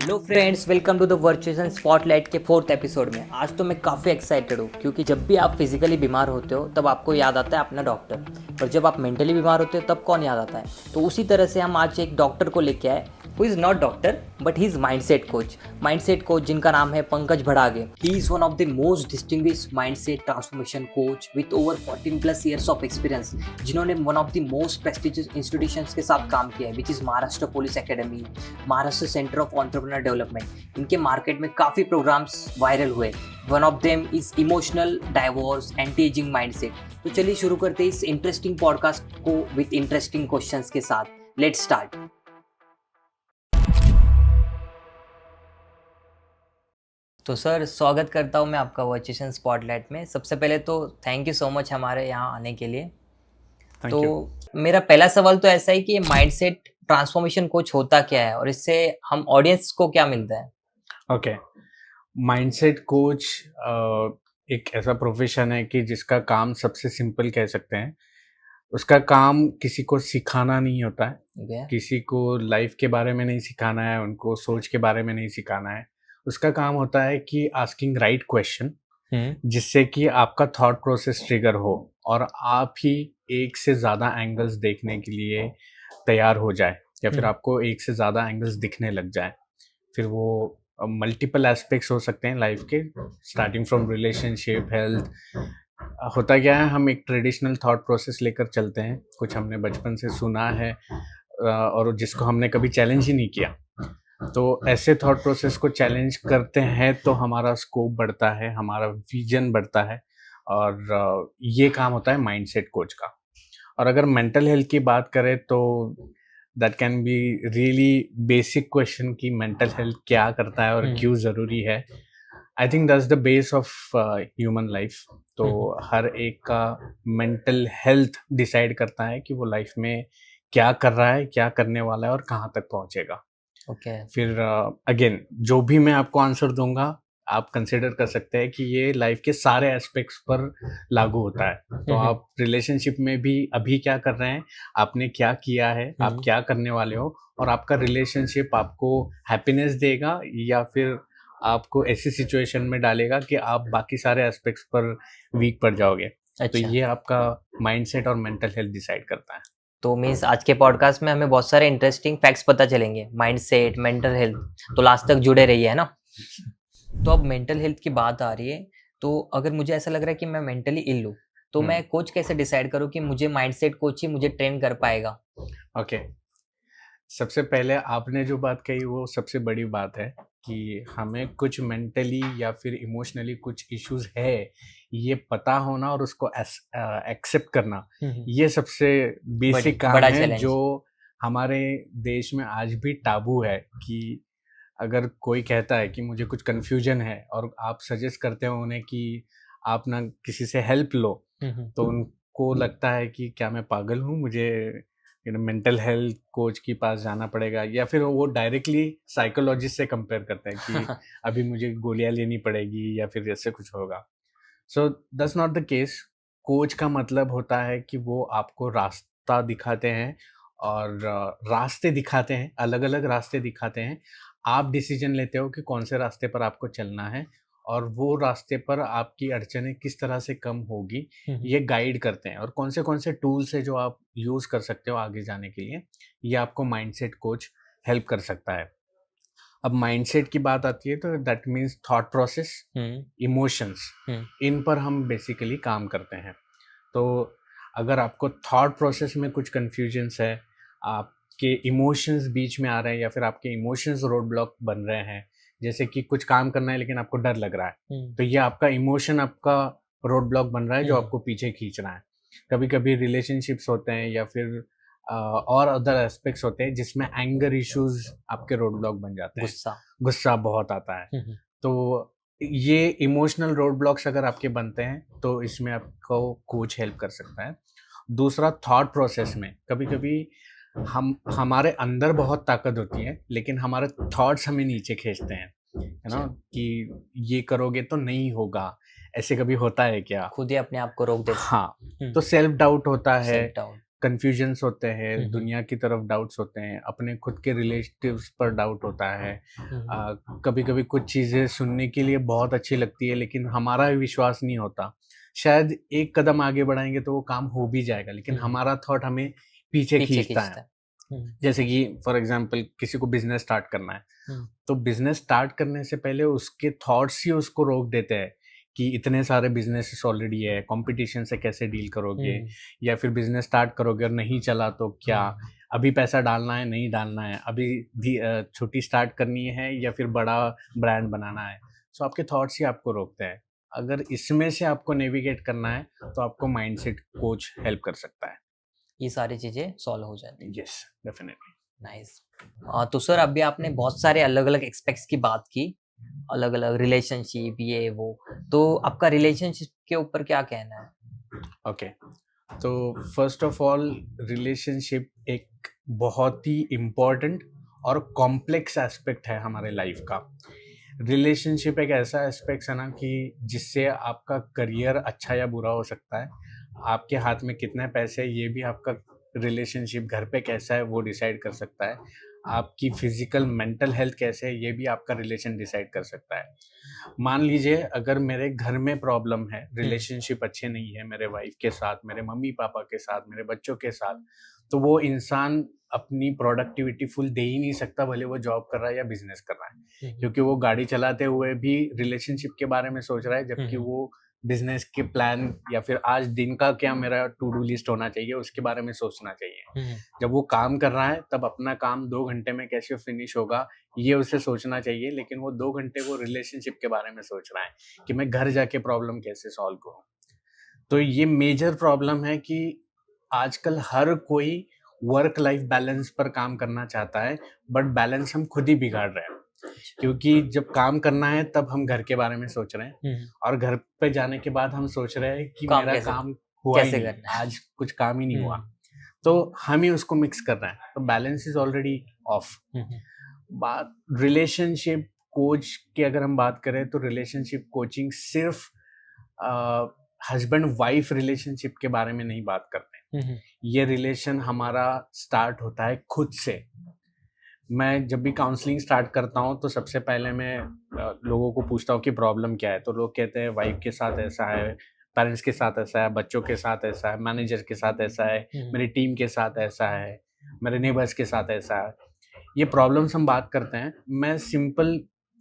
Hello friends, welcome to the virtual spotlight के 4th episode में। आज तो मैं काफ़ी एक्साइटेड हूँ क्योंकि जब भी आप फिजिकली बीमार होते हो तब आपको याद आता है अपना डॉक्टर, और जब आप मेंटली बीमार होते हो तब कौन याद आता है। तो उसी तरह से हम आज एक डॉक्टर को लेके आए who is not doctor but he is mindset coach जिनका नाम है Pankaj Bhadage. He is one of the most distinguished mindset transformation coach with over 14+ years of experience, जिन्होंने one of the most prestigious institutions के साथ काम किया है which is Maharashtra police academy, Maharashtra centre of entrepreneur development. इनके मार्केट में काफ़ी प्रोग्राम्स वायरल हुए। One of them is emotional divorce anti ageing mindset. तो चलिए शुरू करते हैं इस इंटरेस्टिंग पॉडकास्ट को विथ इंटरेस्टिंग क्वेश्चंस के साथ। Let's start. तो सर, स्वागत करता हूँ मैं आपका वर्चुअल स्पॉटलाइट में। सबसे पहले तो थैंक यू सो मच हमारे यहाँ आने के लिए। तो मेरा पहला सवाल तो ऐसा है कि ये माइंडसेट ट्रांसफॉर्मेशन कोच होता क्या है और इससे हम ऑडियंस को क्या मिलता है? ओके, माइंडसेट कोच एक ऐसा प्रोफेशन है कि जिसका काम सबसे सिंपल कह सकते हैं। उसका काम किसी को सिखाना नहीं होता है, किसी को लाइफ के बारे में नहीं सिखाना है, उनको सोच के बारे में नहीं सिखाना है। उसका काम होता है कि आस्किंग राइट क्वेश्चन, जिससे कि आपका थॉट प्रोसेस ट्रिगर हो और आप ही एक से ज़्यादा एंगल्स देखने के लिए तैयार हो जाए, या फिर आपको एक से ज़्यादा एंगल्स दिखने लग जाए। फिर वो मल्टीपल एस्पेक्ट्स हो सकते हैं लाइफ के, स्टार्टिंग फ्रॉम रिलेशनशिप, हेल्थ। होता क्या है, हम एक ट्रेडिशनल थॉट प्रोसेस लेकर चलते हैं, कुछ हमने बचपन से सुना है और जिसको हमने कभी चैलेंज ही नहीं किया। तो ऐसे थॉट प्रोसेस को चैलेंज करते हैं तो हमारा स्कोप बढ़ता है, हमारा विजन बढ़ता है, और ये काम होता है माइंडसेट कोच का। और अगर मेंटल हेल्थ की बात करें तो that can be really basic question कि मेंटल हेल्थ क्या करता है और क्यों ज़रूरी है। आई think that's the base of human life. तो हर एक का मेंटल हेल्थ डिसाइड करता है कि वो लाइफ में क्या कर रहा है, क्या करने वाला है और कहाँ तक पहुँचेगा। फिर अगेन जो भी मैं आपको आंसर दूंगा, आप कंसिडर कर सकते हैं कि ये लाइफ के सारे एस्पेक्ट्स पर लागू होता है। तो आप रिलेशनशिप में भी अभी क्या कर रहे हैं, आपने क्या किया है, आप क्या करने वाले हो, और आपका रिलेशनशिप आपको हैप्पीनेस देगा या फिर आपको ऐसी सिचुएशन में डालेगा कि आप बाकी सारे एस्पेक्ट्स पर वीक पड़ जाओगे। तो ये आपका माइंडसेट और मेंटल हेल्थ डिसाइड करता है। तो मीन्स आज के पॉडकास्ट में हमें बहुत सारे इंटरेस्टिंग फैक्ट्स पता चलेंगे, माइंडसेट, मेंटल हेल्थ। तो लास्ट तक जुड़े रहिए, है ना। तो अब मेंटल हेल्थ की बात आ रही है, तो अगर मुझे ऐसा लग रहा है कि मैं मेंटली इल हूँ तो मैं कोच कैसे डिसाइड करूँ कि मुझे माइंडसेट कोच ही मुझे ट्रेन कर पाएगा? ओके, सबसे पहले आपने जो बात कही वो सबसे बड़ी बात है कि हमें कुछ मेंटली या फिर इमोशनली कुछ इश्यूज है, ये पता होना और उसको एक्सेप्ट करना, ये सबसे बेसिक काम है जो हमारे देश में आज भी टाबू है। कि अगर कोई कहता है कि मुझे कुछ कन्फ्यूजन है और आप सजेस्ट करते हो उन्हें कि आप ना किसी से हेल्प लो, तो उनको लगता है कि क्या मैं पागल हूँ, मुझे मेंटल हेल्थ कोच के पास जाना पड़ेगा, या फिर वो डायरेक्टली साइकोलॉजिस्ट से कंपेयर करते हैं कि अभी मुझे गोलियां लेनी पड़ेगी या फिर ऐसे कुछ होगा। So that's not the case. Coach का मतलब होता है कि वो आपको रास्ता दिखाते हैं, और रास्ते दिखाते हैं, अलग अलग रास्ते दिखाते हैं। आप डिसीजन लेते हो कि कौन से रास्ते पर आपको चलना है, और वो रास्ते पर आपकी अड़चनें किस तरह से कम होगी, ये गाइड करते हैं। और कौन से टूल्स है जो आप यूज़ कर सकते हो आगे जाने के लिए, ये आपको माइंडसेट कोच हेल्प कर सकता है। अब माइंडसेट की बात आती है तो that means thought process, emotions, इन पर हम बेसिकली काम करते हैं। तो अगर आपको थॉट प्रोसेस में कुछ कन्फ्यूजन्स है, आपके इमोशंस बीच में आ रहे हैं, या फिर आपके इमोशंस रोड ब्लॉक बन रहे हैं, जैसे कि कुछ काम करना है लेकिन आपको डर लग रहा है, तो ये आपका इमोशन आपका रोड ब्लॉक बन रहा है जो आपको पीछे खींच रहा है। कभी कभी रिलेशनशिप्स होते हैं या फिर और अदर एस्पेक्ट्स होते हैं जिसमें एंगर इश्यूज आपके रोड ब्लॉक बन जाते हैं, गुस्सा बहुत आता है। तो ये इमोशनल रोड ब्लॉक्स अगर आपके बनते हैं तो इसमें आपको कोच हेल्प कर सकता है। दूसरा, थॉट प्रोसेस में कभी कभी हमारे अंदर बहुत ताकत होती है लेकिन हमारे थॉट्स हमें नीचे खींचते हैं, है ना, कि ये करोगे तो नहीं होगा। ऐसे कभी होता है क्या? खुद ही अपने आप को रोक देते। हाँ, तो सेल्फ डाउट होता है, कन्फ्यूजन्स होते हैं, हम्म, दुनिया की तरफ डाउट्स होते हैं, अपने खुद के रिलेटिव्स पर डाउट होता है। कभी कभी कुछ चीज़ें सुनने के लिए बहुत अच्छी लगती है लेकिन हमारा भी विश्वास नहीं होता। शायद एक कदम आगे बढ़ाएंगे तो वो काम हो भी जाएगा लेकिन हम्म, हमारा थॉट हमें पीछे पीछे खींचता है। खींचता है। हम्म, जैसे कि फॉर एग्जांपल किसी को बिजनेस स्टार्ट करना है, हम्म, तो बिजनेस स्टार्ट करने से पहले उसके थॉट्स ही उसको रोक देते हैं कि इतने सारे बिजनेसेस ऑलरेडी है, कंपटीशन से कैसे डील करोगे, हम्म, या फिर बिजनेस स्टार्ट करोगे और नहीं चला तो क्या, हम्म, अभी पैसा डालना है नहीं डालना है, अभी भी छोटी स्टार्ट करनी है या फिर बड़ा ब्रांड बनाना है। सो आपके थॉट्स ही आपको रोकते हैं। अगर इसमें से आपको नेविगेट करना है तो आपको माइंडसेट कोच हेल्प कर सकता है। ये सारी चीजें सॉल्व हो जाती है। Yes, definitely. नाइस। तो सर अभी आपने बहुत सारे अलग अलग एक्सपेक्ट्स की बात की, अलग अलग रिलेशनशिप ये वो, तो आपका रिलेशनशिप के ऊपर क्या कहना है? ओके, तो फर्स्ट ऑफ ऑल रिलेशनशिप एक बहुत ही इम्पोर्टेंट और कॉम्प्लेक्स एस्पेक्ट है हमारे लाइफ का। रिलेशनशिप एक ऐसा एस्पेक्ट है ना कि जिससे आपका करियर अच्छा या बुरा हो सकता है, आपके हाथ में कितने पैसे ये भी आपका रिलेशनशिप घर पे कैसा है वो डिसाइड कर सकता है, आपकी फिजिकल मेंटल हेल्थ कैसे है ये भी आपका रिलेशन डिसाइड कर सकता है। मान लीजिए अगर मेरे घर में प्रॉब्लम है, रिलेशनशिप अच्छे नहीं है मेरे वाइफ के साथ, मेरे मम्मी पापा के साथ, मेरे बच्चों के साथ, तो वो इंसान अपनी प्रोडक्टिविटी फुल दे ही नहीं सकता, भले वो जॉब कर रहा है या बिजनेस कर रहा है, क्योंकि वो गाड़ी चलाते हुए भी रिलेशनशिप के बारे में सोच रहा है, जबकि वो बिजनेस के प्लान या फिर आज दिन का क्या मेरा टू डू लिस्ट होना चाहिए उसके बारे में सोचना चाहिए। जब वो काम कर रहा है तब अपना काम 2 घंटे में कैसे फिनिश होगा ये उसे सोचना चाहिए, लेकिन वो 2 घंटे वो रिलेशनशिप के बारे में सोच रहा है कि मैं घर जाके प्रॉब्लम कैसे सॉल्व करूँ। तो ये मेजर प्रॉब्लम है कि आजकल हर कोई वर्क लाइफ बैलेंस पर काम करना चाहता है, बट बैलेंस हम खुद ही बिगाड़ रहे हैं, क्योंकि जब काम करना है तब हम घर के बारे में सोच रहे हैं और घर पे जाने के बाद हम सोच रहे हैं कि काम मेरा कैसे काम हुआ ही कैसे नहीं, करना है? आज कुछ काम ही नहीं हुआ। हम्म, तो हम ही उसको मिक्स कर रहे हैं, तो बैलेंस इज ऑलरेडी ऑफ। बात रिलेशनशिप कोच की अगर हम बात करें तो रिलेशनशिप कोचिंग सिर्फ हस्बैंड वाइफ रिलेशनशिप के बारे में नहीं बात करते हैं। ये रिलेशन हमारा स्टार्ट होता है खुद से। मैं जब भी काउंसलिंग स्टार्ट करता हूँ तो सबसे पहले मैं लोगों को पूछता हूँ कि प्रॉब्लम क्या है, तो लोग कहते हैं वाइफ के साथ ऐसा है, पेरेंट्स के साथ ऐसा है, बच्चों के साथ ऐसा है, मैनेजर के साथ ऐसा है, मेरी टीम के साथ ऐसा है, मेरे नेबर्स के साथ ऐसा है। ये प्रॉब्लम्स हम बात करते हैं, मैं सिंपल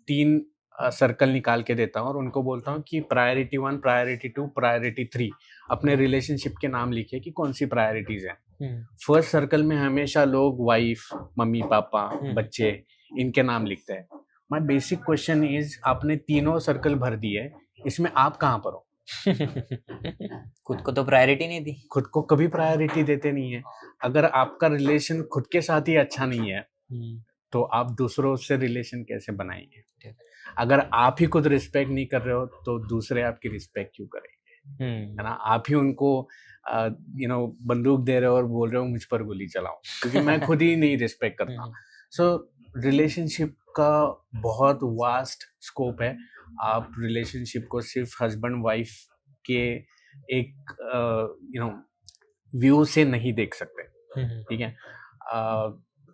3 सर्कल निकाल के देता हूँ और उनको बोलता हूँ कि प्रायोरिटी 1, प्रायोरिटी 2, प्रायोरिटी 3 अपने रिलेशनशिप के नाम लिखिए कि कौन सी प्रायोरिटीज़ हैं। फर्स्ट सर्कल में हमेशा लोग वाइफ, मम्मी पापा, बच्चे इनके नाम लिखते हैं। माय बेसिक क्वेश्चन इज आपने तीनों सर्कल भर दिए, इसमें आप कहाँ पर हो? खुद को तो प्रायोरिटी नहीं दी। खुद को कभी प्रायोरिटी देते नहीं है। अगर आपका रिलेशन खुद के साथ ही अच्छा नहीं है तो आप दूसरों से रिलेशन कैसे बनाएंगे? अगर आप ही खुद रिस्पेक्ट नहीं कर रहे हो तो दूसरे आपकी रिस्पेक्ट क्यों करेंगे? है ना? आप ही उनको बंदूक दे रहे हो और बोल रहे हो मुझ पर गोली चलाओ, क्योंकि मैं खुद ही नहीं रिस्पेक्ट करता। सो रिलेशनशिप का बहुत वास्ट स्कोप है। आप रिलेशनशिप को सिर्फ हस्बैंड वाइफ के एक व्यू से नहीं देख सकते, ठीक है?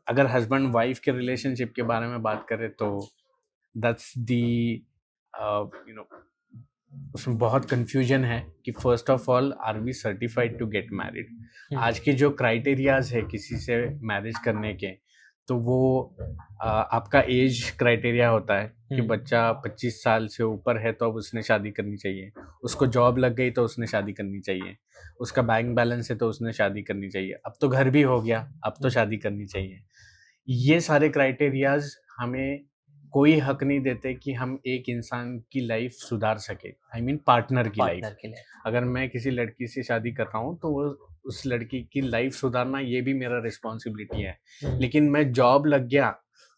अगर हस्बैंड वाइफ के रिलेशनशिप के बारे में बात करें तो दैट्स दी उसमें बहुत कंफ्यूजन है कि first of all are we certified to get married. आज के जो क्राइटेरियाज है किसी से मैरिज करने के, तो वो आपका एज क्राइटेरिया होता है कि बच्चा 25 साल से ऊपर है तो अब उसने शादी करनी चाहिए, उसको जॉब लग गई तो उसने शादी करनी चाहिए, उसका बैंक बैलेंस है तो उसने शादी करनी चाहिए, अब तो घर भी हो गया अब तो शादी करनी चाहिए। ये सारे क्राइटेरियाज हमें कोई हक नहीं देते कि हम एक इंसान की लाइफ सुधार सके, आई मीन पार्टनर की लाइफ। पार्टनर के लिए। अगर मैं किसी लड़की से शादी कर रहा हूँ तो वो उस लड़की की लाइफ सुधारना ये भी मेरा रिस्पॉन्सिबिलिटी है। लेकिन मैं जॉब लग गया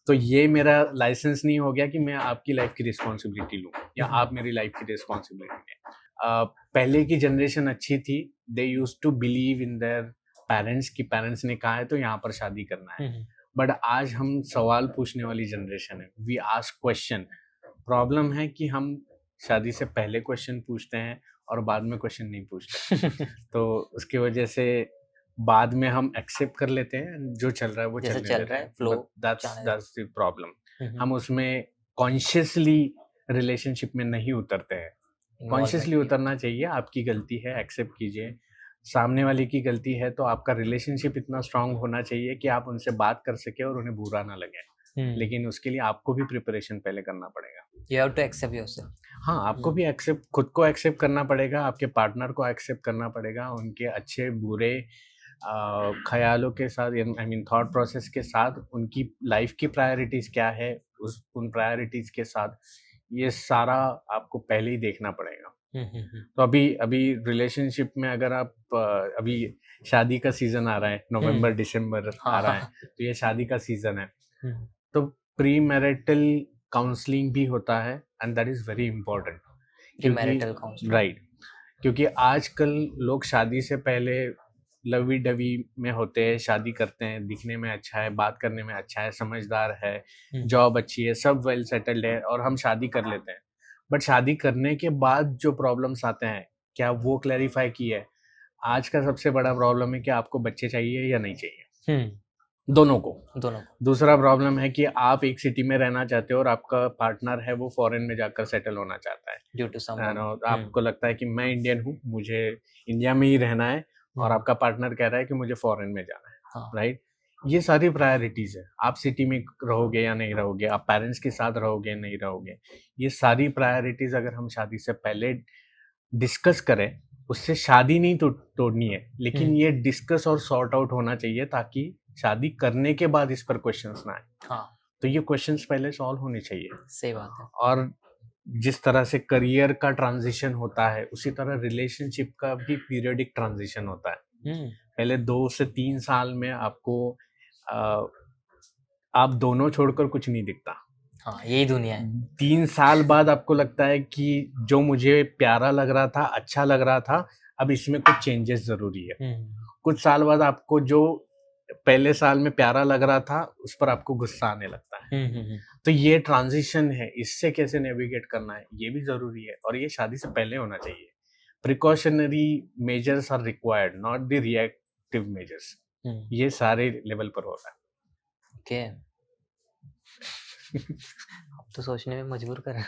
तो ये मेरा लाइसेंस नहीं हो गया कि मैं आपकी लाइफ की रिस्पॉन्सिबिलिटी लूँ या आप मेरी लाइफ की रिस्पॉन्सिबिलिटी लें। पहले की जनरेशन अच्छी थी, they used to believe in their parents कि पेरेंट्स ने कहा है तो यहाँ पर शादी करना है। बट आज हम सवाल पूछने वाली जनरेशन है, वी आस्क क्वेश्चन। प्रॉब्लम है कि हम शादी से पहले क्वेश्चन पूछते हैं और बाद में क्वेश्चन नहीं पूछते। तो उसकी वजह से बाद में हम एक्सेप्ट कर लेते हैं, जो चल रहा है वो जैसे चलने चल देते रहा है हैं, फ्लो बट दैट्स जाने दैट्स द प्रॉब्लम। दो। हम उसमें कॉन्शियसली रिलेशनशिप में नहीं उतरते हैं। इन्वॉल्वमेंट कॉन्शियसली नहीं उतरना चाहिए, आपकी गलती है, एक्सेप्ट कीजिए। सामने वाले की गलती है तो आपका रिलेशनशिप इतना स्ट्रांग होना चाहिए कि आप उनसे बात कर सके और उन्हें बुरा ना लगे। लेकिन उसके लिए आपको भी प्रिपरेशन पहले करना पड़ेगा। You have to accept yourself. हाँ, आपको भी एक्सेप्ट, खुद को एक्सेप्ट करना पड़ेगा, आपके पार्टनर को एक्सेप्ट करना पड़ेगा, उनके अच्छे बुरे ख्यालों के साथ, आई मीन थॉट प्रोसेस के साथ, उनकी लाइफ की प्रायोरिटीज़ क्या है, उन प्रायोरिटीज़ के साथ ये सारा आपको पहले ही देखना पड़ेगा। तो अभी अभी रिलेशनशिप में अगर आप अभी शादी का सीज़न आ रहा है, नवंबर दिसंबर आ रहा है, तो ये शादी का सीज़न है। तो प्री मैरिटल काउंसलिंग भी होता है and that is very important, क्योंकि मैरिटल काउंसलिंग। राइट, क्योंकि आजकल लोग शादी से पहले लवी डवी में होते हैं, शादी करते हैं, दिखने में अच्छा है, बात करने में अच्छा है, समझदार है, जॉब अच्छी है, सब वेल सेटल्ड है और हम शादी कर लेते हैं। बट शादी करने के बाद जो प्रॉब्लम्स आते हैं, क्या वो क्लैरिफाई की है? आज का सबसे बड़ा प्रॉब्लम है कि आपको बच्चे चाहिए या नहीं चाहिए, दोनों को। दोनों। दूसरा प्रॉब्लम है कि आप एक सिटी में रहना चाहते हो और आपका पार्टनर है वो फॉरेन में जाकर सेटल होना चाहता है। ड्यू टू सम आपको लगता है कि मैं इंडियन हूँ, मुझे इंडिया में ही रहना है, और आपका पार्टनर कह रहा है कि मुझे फॉरेन में जाना है, राइट? ये सारी प्रायोरिटीज है। आप सिटी में रहोगे या नहीं रहोगे, आप पेरेंट्स के साथ रहोगे या नहीं रहोगे, ये सारी प्रायोरिटीज अगर हम शादी से पहले डिस्कस करें, उससे शादी नहीं तोड़नी है, लेकिन ये डिस्कस और सॉर्ट आउट होना चाहिए ताकि शादी करने के बाद इस पर क्वेश्चंस ना आए। तो ये क्वेश्चंस पहले सॉल्व होने चाहिए। सही बात है। और जिस तरह से करियर का ट्रांजिशन होता है, उसी तरह रिलेशनशिप का भी पीरियडिक ट्रांजिशन होता है। पहले 2 से 3 साल में आपको आप दोनों छोड़कर कुछ नहीं दिखता। यही दुनिया है। 3 साल बाद आपको लगता है कि जो मुझे प्यारा लग रहा था, अच्छा लग रहा था, अब इसमें कुछ चेंजेस ज़रूरी है। कुछ साल बाद आपको जो पहले साल में प्यारा लग रहा था, उस पर आपको गुस्सा आने लगता है। तो ये ट्रांजिशन है, इससे कैसे नेविगेट करना है, ये भी ज़रूरी है और ये शादी से पहले होना चाहिए। Precautionary measures are required, not the reactive measures. ये सारे लेवल पर होता है। ओके। अब तो सोचने में मजबूर कर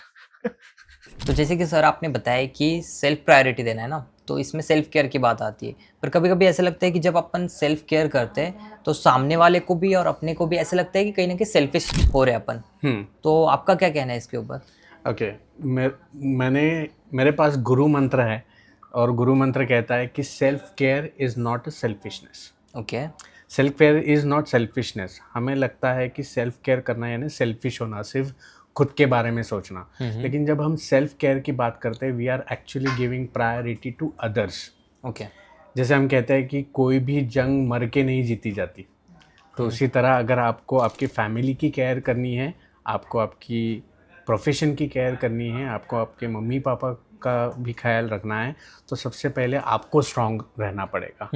तो जैसे कि सर आपने बताया कि सेल्फ प्रायोरिटी देना है ना, तो इसमें सेल्फ केयर की बात आती है। पर कभी कभी ऐसा लगता है कि जब अपन सेल्फ केयर करते हैं तो सामने वाले को भी और अपने को भी ऐसा लगता है कि कहीं ना कहीं सेल्फिश हो रहे अपन। तो आपका क्या कहना है इसके ऊपर? ओके, मेरे पास गुरु मंत्र है और गुरु मंत्र कहता है कि self care is not a selfishness. Okay. Self care is not selfishness. हमें लगता है कि सेल्फ केयर करना यानी सेल्फिश होना, सिर्फ खुद के बारे में सोचना। लेकिन जब हम सेल्फ केयर की बात करते हैं, we are actually giving priority to others. Okay. जैसे हम कहते हैं कि कोई भी जंग मर के नहीं जीती जाती, तो उसी तरह अगर आपको आपकी फैमिली की केयर करनी है, आपको आपकी प्रोफेशन की केयर करनी है, आपको आपके मम्मी पापा का भी ख्याल रखना है, तो सबसे पहले आपको स्ट्रांग रहना पड़ेगा,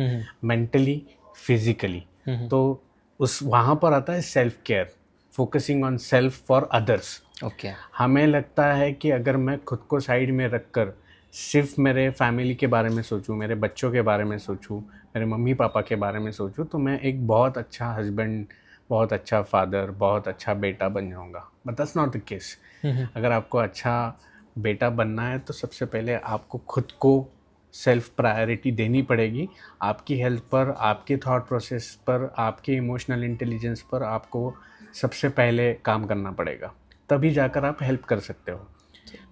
मेंटली, फिजिकली। तो उस वहाँ पर आता है self care, focusing on self for others. Okay. हमें लगता है कि अगर मैं खुद को साइड में रखकर सिर्फ मेरे फैमिली के बारे में सोचूं, मेरे बच्चों के बारे में सोचूं, मेरे मम्मी पापा के बारे में सोचूं, तो मैं एक बहुत अच्छा हस्बैंड, बहुत अच्छा फादर, बहुत अच्छा बेटा बन जाऊंगा। But that's not the case. अगर आपको अच्छा बेटा बनना है तो सबसे पहले आपको खुद को सेल्फ प्रायोरिटी देनी पड़ेगी। आपकी हेल्थ पर, आपके थॉट प्रोसेस पर, आपके इमोशनल इंटेलिजेंस पर आपको सबसे पहले काम करना पड़ेगा, तभी जाकर आप हेल्प कर सकते हो।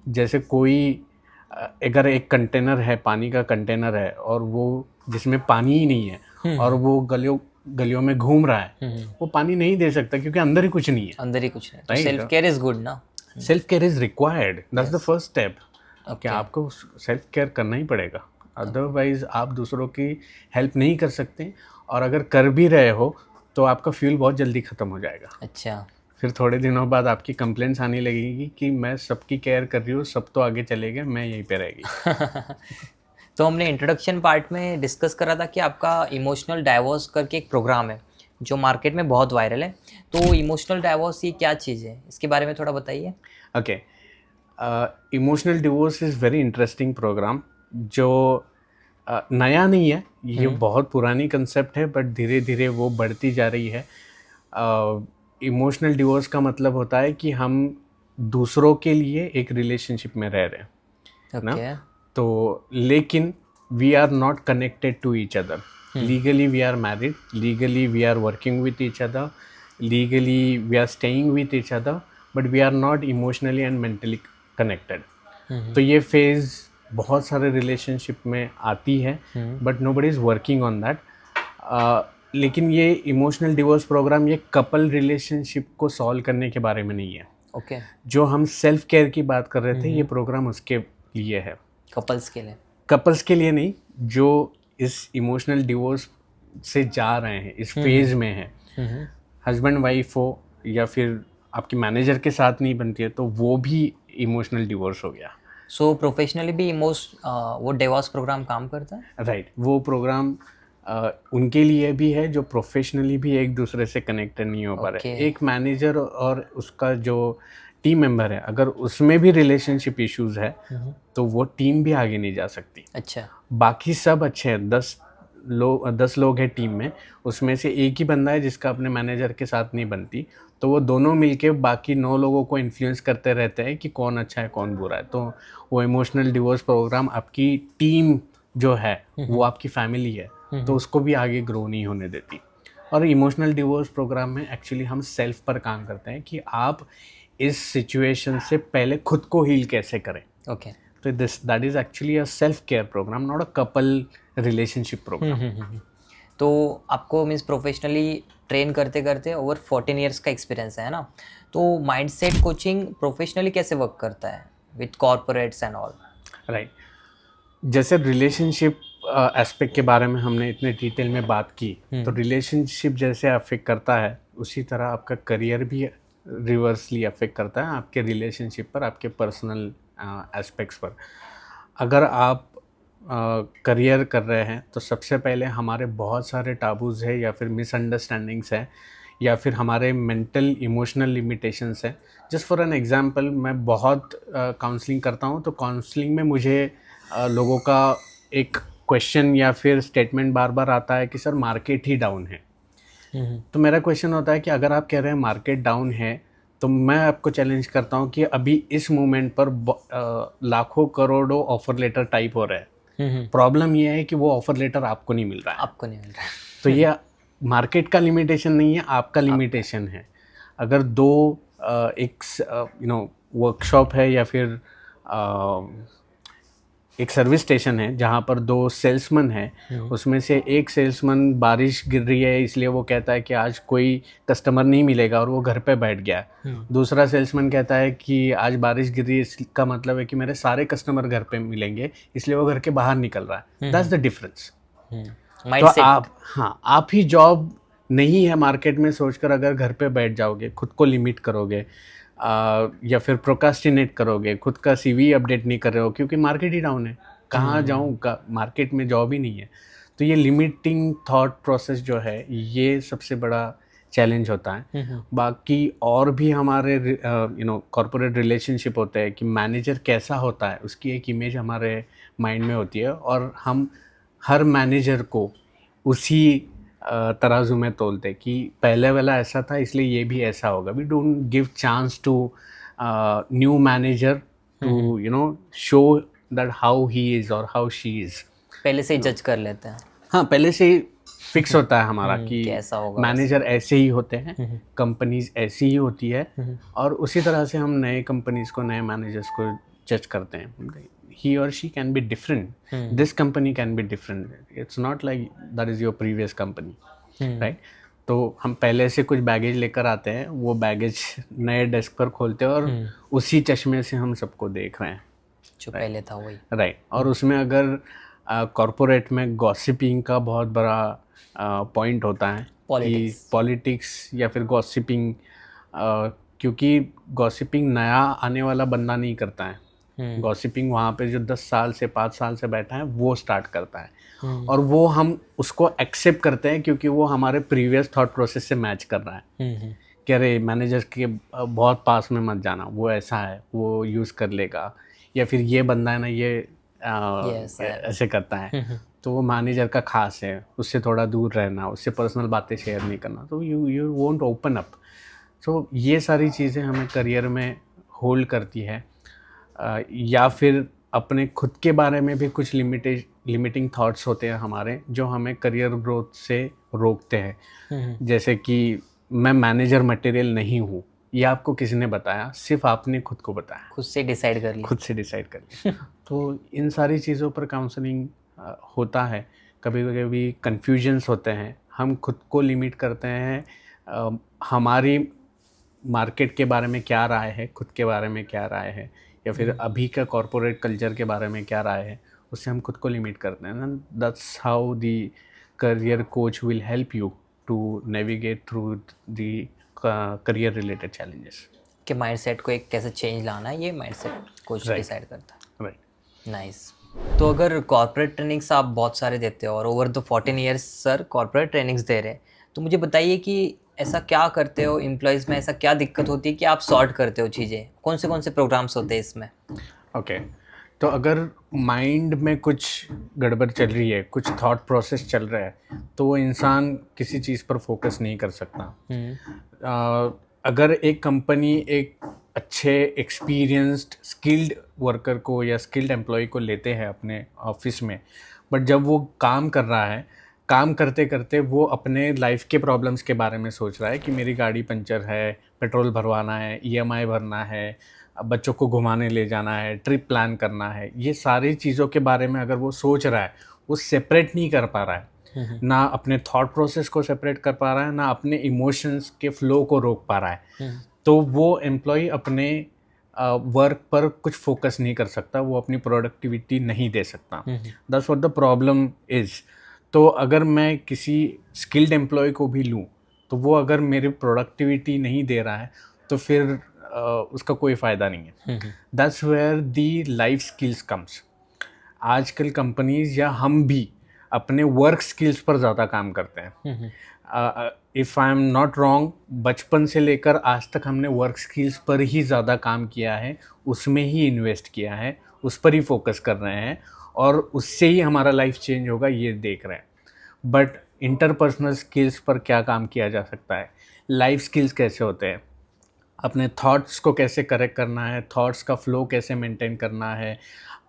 जैसे कोई अगर एक कंटेनर है, पानी का कंटेनर है, और वो जिसमें पानी ही नहीं है और वो गलियों में घूम रहा है, वो पानी नहीं दे सकता क्योंकि अंदर ही कुछ नहीं है। अंदर ही कुछ नहीं। तो सेल्फ केयर इज गुड ना। Self care is required, that's the first step. कि आपको सेल्फ केयर करना ही पड़ेगा, अदरवाइज आप दूसरों की हेल्प नहीं कर सकते, और अगर कर भी रहे हो तो आपका फ्यूल बहुत जल्दी ख़त्म हो जाएगा। अच्छा। फिर थोड़े दिनों बाद आपकी कंप्लेंट्स आने लगेगी कि मैं सबकी केयर कर रही हूँ, सब तो आगे चले गए, मैं यहीं पे रह गई। तो हमने इंट्रोडक्शन पार्ट में डिस्कस करा था कि आपका इमोशनल डाइवोर्स करके एक प्रोग्राम है जो मार्केट में बहुत वायरल है। तो इमोशनल डाइवोर्स ये क्या चीज़ है, इसके बारे में थोड़ा बताइए। Okay, emotional divorce is very interesting programme जो नया नहीं है ये, बहुत पुरानी कंसेप्ट है, बट धीरे धीरे वो बढ़ती जा रही है। इमोशनल डिवोर्स का मतलब होता है कि हम दूसरों के लिए एक रिलेशनशिप में रह रहे हैं ना, ओके। तो लेकिन we are not connected to each other. Legally we are married, legally we are working with each other, legally we are staying with each other, but we are not emotionally and mentally connected. तो ये phase बहुत सारे relationship में आती है, but nobody is working on that. लेकिन ये emotional divorce programme ये कपल रिलेशनशिप को सॉल्व करने के बारे में नहीं है। ओके। जो हम सेल्फ केयर की बात कर रहे थे, ये प्रोग्राम उसके लिए है, कपल्स के लिए। कपल्स के लिए नहीं, जो इस इमोशनल डिवोर्स से जा रहे हैं, इस फेज में है, हस्बैंड वाइफ हो या फिर आपकी मैनेजर के साथ नहीं बनती है, तो वो भी इमोशनल डिवोर्स हो गया। सो प्रोफेशनली भी वो डिवोर्स प्रोग्राम काम करता है? राइट, वो प्रोग्राम उनके लिए भी है जो प्रोफेशनली भी एक दूसरे से कनेक्टेड नहीं हो पा रहे। एक मैनेजर और उसका जो टीम मेंबर है, अगर उसमें भी रिलेशनशिप इश्यूज है तो वो टीम भी आगे नहीं जा सकती। अच्छा। बाकी सब अच्छे हैं, 10 लोग हैं टीम में, उसमें से एक ही बंदा है जिसका अपने मैनेजर के साथ नहीं बनती, तो वो दोनों मिलके बाकी 9 लोगों को इन्फ्लुएंस करते रहते हैं कि कौन अच्छा है कौन बुरा है। तो वो इमोशनल डिवोर्स प्रोग्राम आपकी टीम जो है वो आपकी फैमिली है, तो उसको भी आगे ग्रो नहीं होने देती। और इमोशनल डिवोर्स प्रोग्राम में एक्चुअली हम सेल्फ पर काम करते हैं कि आप इस सिचुएशन से पहले खुद को हील कैसे करें। ओके। तो that is actually a self care programme, not a couple relationship programme. तो आपको मीन्स प्रोफेशनली ट्रेन करते करते ओवर 14 ईयर्स का एक्सपीरियंस है ना, तो माइंडसेट कोचिंग प्रोफेशनली कैसे वर्क करता है with corporates and all? Right, जैसे रिलेशनशिप एस्पेक्ट के बारे में हमने इतने डिटेल में बात की, तो रिलेशनशिप जैसे अफेक्ट करता है उसी तरह आपका करियर भी रिवर्सली अफेक्ट करता है आपके रिलेशनशिप पर, आपके पर्सनल एस्पेक्ट्स पर। अगर आप करियर कर रहे हैं तो सबसे पहले हमारे बहुत सारे टाबूज़ है या फिर मिसअंडरस्टैंडिंग्स है या फिर हमारे मेंटल इमोशनल लिमिटेशंस है। जस्ट फॉर एन एग्जांपल, मैं बहुत काउंसलिंग करता हूँ, तो काउंसलिंग में मुझे लोगों का एक क्वेश्चन या फिर स्टेटमेंट बार बार आता है कि सर मार्केट ही डाउन है। तो मेरा क्वेश्चन होता है कि अगर आप कह रहे हैं मार्केट डाउन है, तो मैं आपको चैलेंज करता हूँ कि अभी इस मोमेंट पर लाखों करोड़ों ऑफर लेटर टाइप हो रहे हैं। प्रॉब्लम ये है कि वो ऑफर लेटर आपको नहीं मिल रहा है। आपको नहीं मिल रहा है। तो ये मार्केट का लिमिटेशन नहीं है, आपका लिमिटेशन है। अगर दो एक वर्कशॉप है या फिर एक सर्विस स्टेशन है जहाँ पर 2 सेल्समैन हैं, उसमें से एक सेल्समैन बारिश गिर रही है इसलिए वो कहता है कि आज कोई कस्टमर नहीं मिलेगा और वो घर पे बैठ गया। दूसरा सेल्समैन कहता है कि आज बारिश गिर रही है, इसका मतलब है कि मेरे सारे कस्टमर घर पे मिलेंगे, इसलिए वो घर के बाहर निकल रहा है। That's the difference. तो आप ही जॉब नहीं है मार्केट में सोचकर अगर घर पे बैठ जाओगे, खुद को लिमिट करोगे या फिर प्रोकास्टिनेट करोगे, खुद का CV अपडेट नहीं कर रहे हो क्योंकि मार्केट ही डाउन है, कहाँ जाऊँ, मार्केट में जॉब ही नहीं है। तो ये लिमिटिंग थॉट प्रोसेस जो है ये सबसे बड़ा चैलेंज होता है। बाकी और भी हमारे कॉर्पोरेट रिलेशनशिप होते हैं कि मैनेजर कैसा होता है उसकी एक इमेज हमारे माइंड में होती है और हम हर मैनेजर को उसी तराजू में तोलते कि पहले वाला ऐसा था इसलिए ये भी ऐसा होगा। We don't give chance to new manager to show that how he is और हाउ शी इज़। पहले से ही जज कर लेते हैं। हाँ, पहले से ही फिक्स होता है हमारा कि कैसा होगा, मैनेजर ऐसे ही होते हैं, कंपनीज ऐसी ही होती है, और उसी तरह से हम नए कंपनीज को, नए मैनेजर्स को जज करते हैं। He or she can be different. This company can be different. It's not like that is your previous company, right? तो हम पहले से कुछ बैगेज लेकर आते हैं, वो बैगेज नए डेस्क पर खोलते हैं और उसी चश्मे से हम सबको देख रहे हैं जो पहले था वही। राइट। और उसमें अगर कॉरपोरेट में गॉसिपिंग का बहुत बड़ा पॉइंट होता है कि पॉलिटिक्स या फिर गॉसिपिंग, क्योंकि गॉसिपिंग नया आने वाला बंदा नहीं करता है। गॉसिपिंग वहाँ पे जो 10 साल से 5 साल से बैठा है वो स्टार्ट करता है, और वो हम उसको एक्सेप्ट करते हैं क्योंकि वो हमारे प्रीवियस थॉट प्रोसेस से मैच कर रहा है कि अरे मैनेजर के बहुत पास में मत जाना, वो ऐसा है, वो यूज़ कर लेगा, या फिर ये बंदा है ना ये ऐसे करता है। तो वो मैनेजर का खास है, उससे थोड़ा दूर रहना, उससे पर्सनल बातें शेयर नहीं करना, तो यू वोंट ओपन अप। तो ये सारी चीज़ें हमें करियर में होल्ड करती है। या फिर अपने खुद के बारे में भी कुछ लिमिटिंग थॉट्स होते हैं हमारे, जो हमें करियर ग्रोथ से रोकते हैं। जैसे कि मैं मैनेजर मटेरियल नहीं हूँ, ये आपको किसी ने बताया? सिर्फ आपने खुद को बताया, खुद से डिसाइड कर लिया। खुद से डिसाइड कर लिया। तो इन सारी चीज़ों पर काउंसलिंग होता है। कभी कभी कन्फ्यूजन्स होते हैं, हम खुद को लिमिट करते हैं। हमारी मार्केट के बारे में क्या राय है, खुद के बारे में क्या राय है, या फिर अभी का कॉरपोरेट कल्चर के बारे में क्या राय है, उससे हम खुद को लिमिट करते हैं। That's how the career coach will help you to navigate through the career related challenges. कि माइंडसेट को एक कैसे चेंज लाना है, ये माइंडसेट कोच डिसाइड करता है। राइट। नाइस। तो अगर कॉर्पोरेट ट्रेनिंग्स आप बहुत सारे देते हो और over the 14 years sir corporate trainings दे रहे हैं, तो मुझे बताइए कि ऐसा क्या करते हो एम्प्लॉयज़ में, ऐसा क्या दिक्कत होती है कि आप सॉर्ट करते हो चीज़ें? कौन से प्रोग्राम्स होते हैं इसमें? ओके, तो अगर माइंड में कुछ गड़बड़ चल रही है, कुछ थॉट प्रोसेस चल रहा है, तो वो इंसान किसी चीज़ पर फोकस नहीं कर सकता। अगर एक कंपनी एक अच्छे एक्सपीरियंस्ड स्किल्ड वर्कर को या स्किल्ड एम्प्लॉय को लेते हैं अपने ऑफिस में, बट जब वो काम कर रहा है, काम करते करते वो अपने लाइफ के प्रॉब्लम्स के बारे में सोच रहा है कि मेरी गाड़ी पंचर है, पेट्रोल भरवाना है, ईएमआई भरना है, बच्चों को घुमाने ले जाना है, ट्रिप प्लान करना है, ये सारी चीज़ों के बारे में अगर वो सोच रहा है, वो सेपरेट नहीं कर पा रहा है, ना अपने थॉट प्रोसेस को सेपरेट कर पा रहा है, ना अपने इमोशंस के फ्लो को रोक पा रहा है, तो वो एम्प्लॉय अपने वर्क पर कुछ फोकस नहीं कर सकता, वो अपनी प्रोडक्टिविटी नहीं दे सकता। That's what the problem is. तो अगर मैं किसी स्किल्ड एम्प्लॉय को भी लूँ, तो वो अगर मेरी प्रोडक्टिविटी नहीं दे रहा है, तो फिर उसका कोई फ़ायदा नहीं है। That's where the life skills comes. आजकल कंपनीज या हम भी अपने वर्क स्किल्स पर ज़्यादा काम करते हैं। If I am not wrong, बचपन से लेकर आज तक हमने वर्क स्किल्स पर ही ज़्यादा काम किया है, उसमें ही इन्वेस्ट किया है, उस पर ही फोकस कर रहे हैं, और उससे ही हमारा लाइफ चेंज होगा ये देख रहे हैं। बट इंटरपर्सनल स्किल्स पर क्या काम किया जा सकता है? लाइफ स्किल्स कैसे होते हैं, अपने थॉट्स को कैसे करेक्ट करना है, थॉट्स का फ्लो कैसे मेंटेन करना है,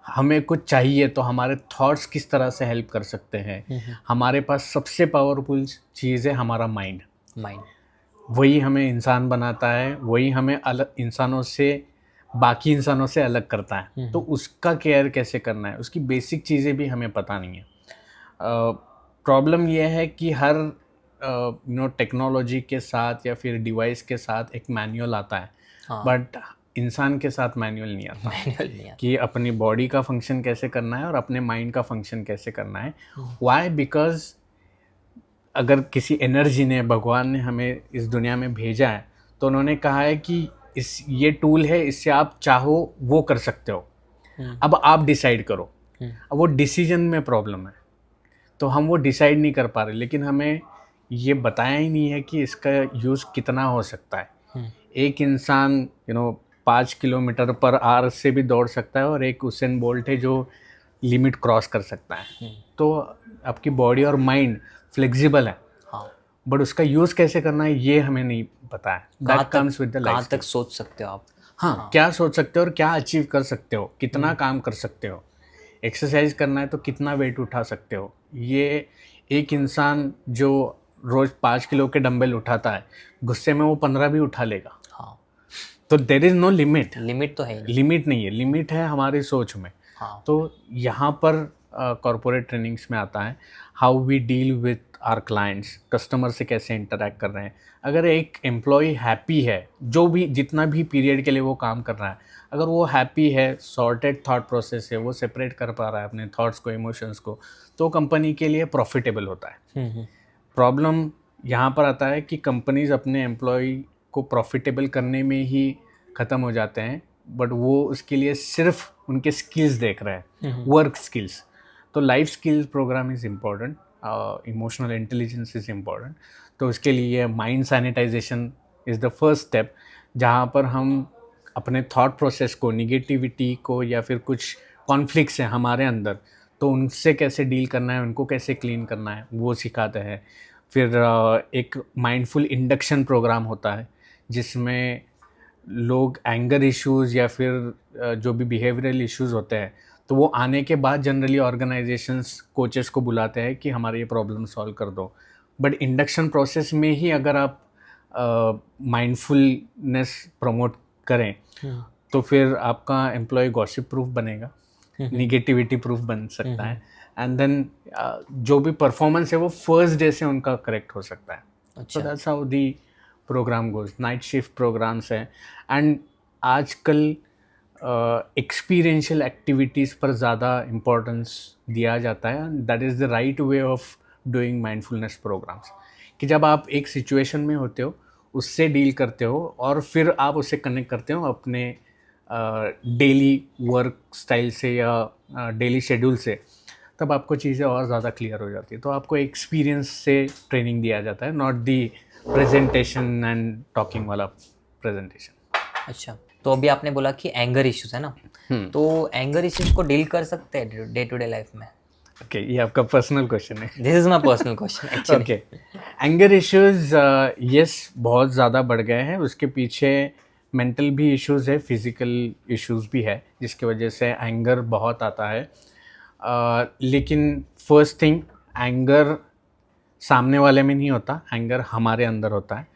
हमें कुछ चाहिए तो हमारे थॉट्स किस तरह से हेल्प कर सकते हैं। हमारे पास सबसे पावरफुल चीज़ है हमारा माइंड। वही हमें इंसान बनाता है, वही हमें अलग इंसानों से, बाकी इंसानों से अलग करता है। तो उसका केयर कैसे करना है, उसकी बेसिक चीज़ें भी हमें पता नहीं है। प्रॉब्लम यह है कि हर टेक्नोलॉजी के साथ या फिर डिवाइस के साथ एक मैनुअल आता है, बट इंसान के साथ मैनुअल नहीं आता कि अपनी बॉडी का फंक्शन कैसे करना है और अपने माइंड का फंक्शन कैसे करना है। वाई? बिकॉज अगर किसी एनर्जी ने, भगवान ने हमें इस दुनिया में भेजा है, तो उन्होंने कहा है कि ये टूल है, इससे आप चाहो वो कर सकते हो, अब आप डिसाइड करो। अब वो डिसीजन में प्रॉब्लम है, तो हम वो डिसाइड नहीं कर पा रहे, लेकिन हमें ये बताया ही नहीं है कि इसका यूज़ कितना हो सकता है। एक इंसान 5 किलोमीटर पर आवर से भी दौड़ सकता है, और एक उसेन बोल्ट है जो लिमिट क्रॉस कर सकता है। तो आपकी बॉडी और माइंड फ्लेक्सिबल है, बट उसका यूज़ कैसे करना है ये हमें नहीं पता है। That comes with the life. कहाँ तक सोच सकते हो आप? हाँ, क्या सोच सकते हो और क्या अचीव कर सकते हो, कितना काम कर सकते हो, एक्सरसाइज करना है तो कितना वेट उठा सकते हो। ये एक इंसान जो रोज़ 5 किलो के डंबल उठाता है, गुस्से में वो 15 भी उठा लेगा। तो there is no limit. Limit तो है, लिमिट नहीं है, लिमिट है हमारी सोच में। तो यहाँ पर कॉर्पोरेट ट्रेनिंग्स में आता है how we deal with our clients, customer से कैसे इंटरेक्ट कर रहे हैं। अगर एक एम्प्लॉय हैप्पी है, जो भी जितना भी पीरियड के लिए वो काम कर रहा है, अगर वो हैप्पी है, सॉर्टेड थॉट प्रोसेस है, वो सेपरेट कर पा रहा है अपने थॉट्स को, इमोशंस को, तो कंपनी के लिए प्रॉफिटेबल होता है। प्रॉब्लम यहाँ पर आता है कि कंपनीज अपने एम्प्लॉय को प्रॉफिटेबल करने में ही ख़त्म हो जाते हैं, बट वो उसके लिए सिर्फ उनके स्किल्स देख रहे हैं, वर्क स्किल्स। तो life skills programme is important, emotional intelligence is important. तो उसके लिए mind sanitization is the first step, जहाँ पर हम अपने थॉट प्रोसेस को, निगेटिविटी को, या फिर कुछ कॉन्फ्लिक्ट्स हैं हमारे अंदर, तो उनसे कैसे डील करना है, उनको कैसे क्लीन करना है, वो सिखाते हैं। फिर एक माइंडफुल इंडक्शन प्रोग्राम होता है जिसमें लोग एंगर इश्यूज़ या फिर जो भी बिहेवियरल इश्यूज़ होते हैं, तो वो आने के बाद जनरली ऑर्गेनाइजेशंस कोचेस को बुलाते हैं कि हमारे ये प्रॉब्लम सॉल्व कर दो। बट इंडक्शन प्रोसेस में ही अगर आप माइंडफुलनेस प्रमोट करें तो फिर आपका एम्प्लॉय गॉसिप प्रूफ बनेगा, निगेटिविटी प्रूफ बन सकता है, एंड देन जो भी परफॉर्मेंस है वो फर्स्ट डे से उनका करेक्ट हो सकता है। अच्छा। So that's how the programme goes. Night shift programmes हैं, एंड आजकल एक्सपीरियंशियल एक्टिविटीज़ पर ज़्यादा इम्पोर्टेंस दिया जाता है। That is the right way of doing mindfulness programmes, कि जब आप एक सिचुएशन में होते हो, उससे डील करते हो और फिर आप उससे कनेक्ट करते हो अपने डेली वर्क स्टाइल से या डेली शेड्यूल से, तब आपको चीज़ें और ज़्यादा क्लियर हो जाती है। तो आपको एक्सपीरियंस से ट्रेनिंग दिया जाता है, not the presentation and talking वाला प्रेजेंटेशन। अच्छा, तो अभी आपने बोला कि एंगर इश्यूज है ना, तो एंगर इश्यूज को डील कर सकते हैं डे टू डे लाइफ में? ओके, ये आपका पर्सनल क्वेश्चन है। This is my personal question actually. Okay, anger issues yes बहुत ज़्यादा बढ़ गए हैं। उसके पीछे मेंटल भी इश्यूज है, फिज़िकल इश्यूज भी है, जिसकी वजह से एंगर बहुत आता है। लेकिन फर्स्ट थिंग, एंगर सामने वाले में नहीं होता, एंगर हमारे अंदर होता है।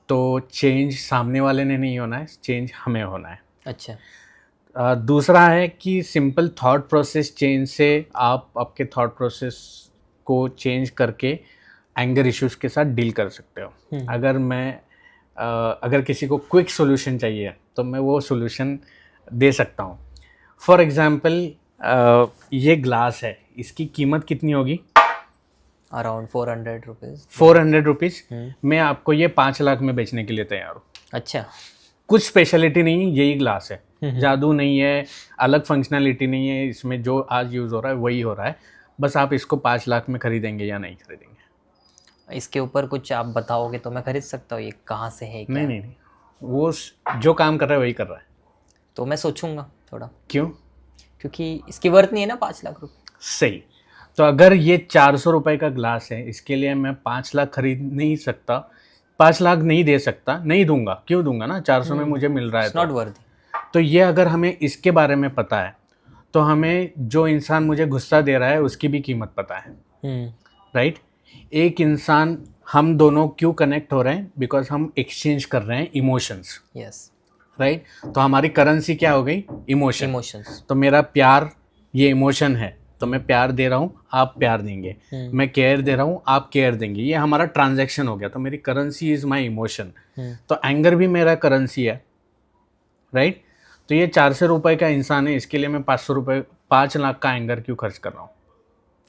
तो चेंज सामने वाले ने नहीं होना है, चेंज हमें होना है। अच्छा। दूसरा है कि सिंपल थॉट प्रोसेस चेंज से आप आपके थॉट प्रोसेस को चेंज करके एंगर इश्यूज़ के साथ डील कर सकते हो। अगर किसी को क्विक सॉल्यूशन चाहिए तो मैं वो सॉल्यूशन दे सकता हूँ। फॉर एग्जांपल, ये ग्लास है, इसकी कीमत कितनी होगी? Around 400 rupees. 400 रुपीज़। मैं आपको ये 5 लाख में बेचने के लिए तैयार हूँ। अच्छा। कुछ स्पेशलिटी नहीं है, यही ग्लास है, जादू नहीं है, अलग फंक्शनलिटी नहीं है, इसमें जो आज यूज़ हो रहा है वही हो रहा है। बस आप इसको 5 लाख में खरीदेंगे या नहीं खरीदेंगे? इसके ऊपर कुछ आप बताओगे तो मैं खरीद सकता हूँ। ये कहाँ से है क्या? नहीं, वो जो काम कर रहा है वही कर रहा है। तो मैं सोचूंगा थोड़ा, क्यों? क्योंकि इसकी वर्थ नहीं है ना 5 लाख रुपए। सही। तो अगर ये 400 रुपये का ग्लास है, इसके लिए मैं 5 लाख खरीद नहीं सकता, 5 लाख नहीं दे सकता, नहीं दूंगा। क्यों दूंगा ना, 400 में मुझे मिल रहा है। Not worth. तो ये अगर हमें इसके बारे में पता है तो हमें जो इंसान मुझे गुस्सा दे रहा है उसकी भी कीमत पता है, राइट? एक इंसान, हम दोनों क्यों कनेक्ट हो रहे हैं? बिकॉज हम एक्सचेंज कर रहे हैं इमोशंस, यस, राइट? तो हमारी करेंसी क्या हो गई? इमोशंस। तो मेरा प्यार ये इमोशन है, तो मैं प्यार दे रहा हूँ, आप प्यार देंगे। मैं केयर दे रहा हूँ, आप केयर देंगे। ये हमारा ट्रांजैक्शन हो गया। तो मेरी करेंसी इज़ माई इमोशन। तो एंगर भी मेरा करेंसी है, राइट? तो ये 400 रुपये का इंसान है, इसके लिए मैं 5 लाख का एंगर क्यों खर्च कर रहा हूँ?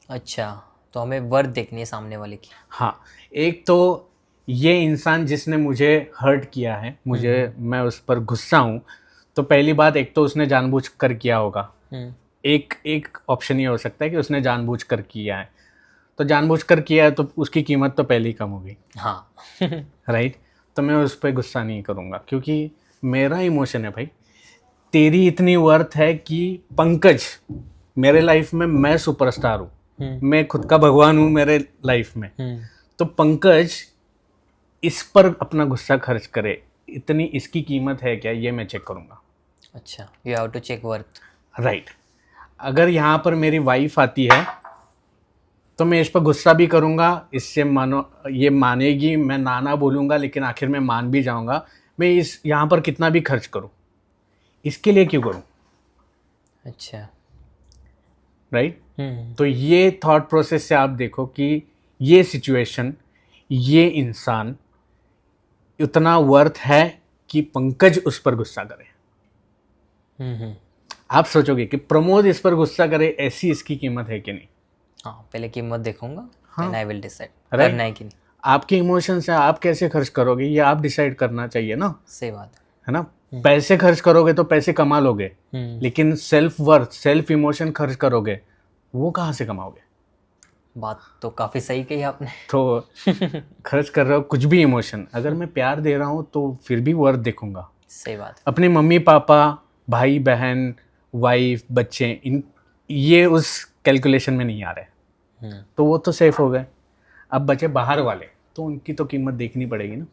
अच्छा, तो हमें वर्थ देखनी है सामने वाले की। हाँ, एक तो ये इंसान जिसने मुझे हर्ट किया है, मैं उस पर गुस्सा हूँ, तो पहली बात, एक तो उसने जानबूझ कर किया होगा। एक ऑप्शन ये हो सकता है कि उसने जानबूझ कर किया है। तो जानबूझ कर किया है तो उसकी कीमत तो पहले ही कम हो गई। हाँ। राइट? तो मैं उस पर गुस्सा नहीं करूँगा, क्योंकि मेरा इमोशन है भाई। तेरी इतनी वर्थ है कि पंकज मेरे लाइफ में, मैं सुपरस्टार हूँ, मैं खुद का भगवान हूँ मेरे लाइफ में। तो पंकज इस पर अपना गुस्सा खर्च करे, इतनी इसकी कीमत है क्या, ये मैं चेक करूँगा। अच्छा, you have to check worth. Right. अगर यहाँ पर मेरी वाइफ आती है तो मैं इस पर गुस्सा भी करूँगा, इससे ये मानेगी, मैं ना बोलूँगा, लेकिन आखिर में मान भी जाऊँगा। मैं यहाँ पर कितना भी खर्च करूँ, इसके लिए क्यों करूँ? अच्छा, राइट? तो ये थॉट प्रोसेस से आप देखो कि ये सिचुएशन, ये इंसान उतना वर्थ है कि पंकज उस पर गुस्सा करे। आप सोचोगे कि प्रमोद इस पर गुस्सा करे, ऐसी इसकी कीमत है कि नहीं? हाँ, पहले कीमत देखूंगा, हाँ, आई विल डिसाइड Right? करना है कि नहीं। आपके इमोशंस है, आप कैसे खर्च करोगे ये आप डिसाइड करना चाहिए ना। सही बात है ना? पैसे खर्च करोगे तो पैसे कमा लोगे, लेकिन सेल्फ वर्थ, सेल्फ इमोशन खर्च करोगे, वो कहाँ से कमाओगे? बात तो काफ़ी सही कही आपने। तो खर्च कर रहे हो कुछ भी इमोशन, अगर मैं प्यार दे रहा हूँ तो फिर भी वर्थ देखूंगा। सही बात। अपने मम्मी पापा, भाई बहन, वाइफ, बच्चे, ये उस कैलकुलेशन में नहीं आ रहे, तो वो तो सेफ हो गए। अब बचे बाहर वाले, तो उनकी तो कीमत देखनी पड़ेगी ना,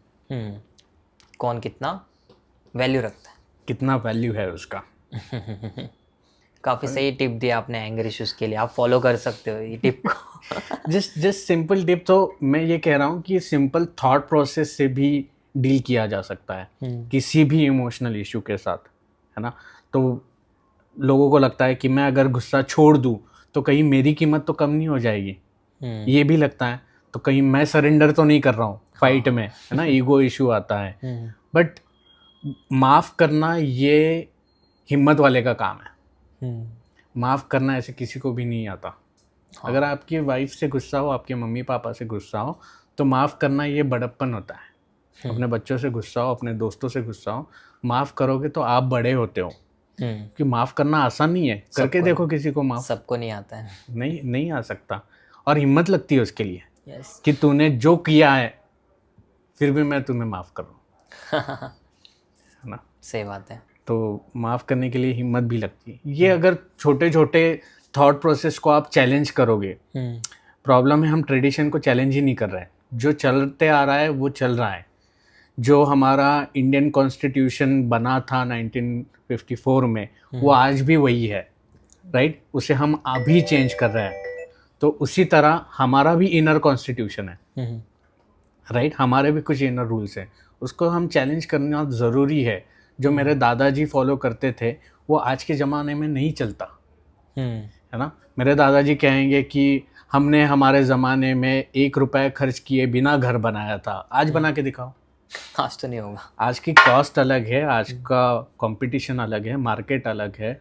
कौन कितना वैल्यू रखता है। कितना वैल्यू है उसका। काफ़ी सही टिप दिया आपने एंगर इश्यूज़ के लिए, आप फॉलो कर सकते हो ये टिप को। जस्ट सिंपल टिप, तो मैं ये कह रहा हूँ कि सिंपल थॉट प्रोसेस से भी डील किया जा सकता है किसी भी इमोशनल इशू के साथ, है ना। तो लोगों को लगता है कि मैं अगर गुस्सा छोड़ दूँ तो कहीं मेरी कीमत तो कम नहीं हो जाएगी, ये भी लगता है, तो कहीं मैं सरेंडर तो नहीं कर रहा हूँ फाइट में, है ना, ईगो इशू आता है। बट माफ़ करना ये हिम्मत वाले का काम है। माफ़ करना ऐसे किसी को भी नहीं आता। अगर आपकी वाइफ से गुस्सा हो, आपके मम्मी पापा से गुस्सा हो, तो माफ़ करना ये बड़प्पन होता है। अपने बच्चों से गुस्सा हो, अपने दोस्तों से गुस्सा हो, माफ़ करोगे तो आप बड़े होते हो। कि माफ़ करना आसान नहीं है, करके देखो किसी को माफ़, सबको नहीं आता है। नहीं आ सकता, और हिम्मत लगती है उसके लिए यस। कि तूने जो किया है फिर भी मैं तुम्हें माफ़ करूँ, है ना। सही बात है। तो माफ़ करने के लिए हिम्मत भी लगती है। ये अगर छोटे छोटे थॉट प्रोसेस को आप चैलेंज करोगे, प्रॉब्लम है हम ट्रेडिशन को चैलेंज ही नहीं कर रहे हैं। जो चलते आ रहा है वो चल रहा है। जो हमारा इंडियन कॉन्स्टिट्यूशन बना था 1954 में, वो आज भी वही है, राइट। उसे हम अभी चेंज कर रहे हैं। तो उसी तरह हमारा भी इनर कॉन्स्टिट्यूशन है, राइट। हमारे भी कुछ इनर रूल्स हैं, उसको हम चैलेंज करना ज़रूरी है। जो मेरे दादाजी फॉलो करते थे वो आज के ज़माने में नहीं चलता, है ना। मेरे दादाजी कहेंगे कि हमने हमारे ज़माने में 1 रुपए खर्च किए बिना घर बनाया था, आज बना के दिखाओ। आज तो नहीं होगा। आज की कॉस्ट अलग है, आज का कंपटीशन अलग है, मार्केट अलग है,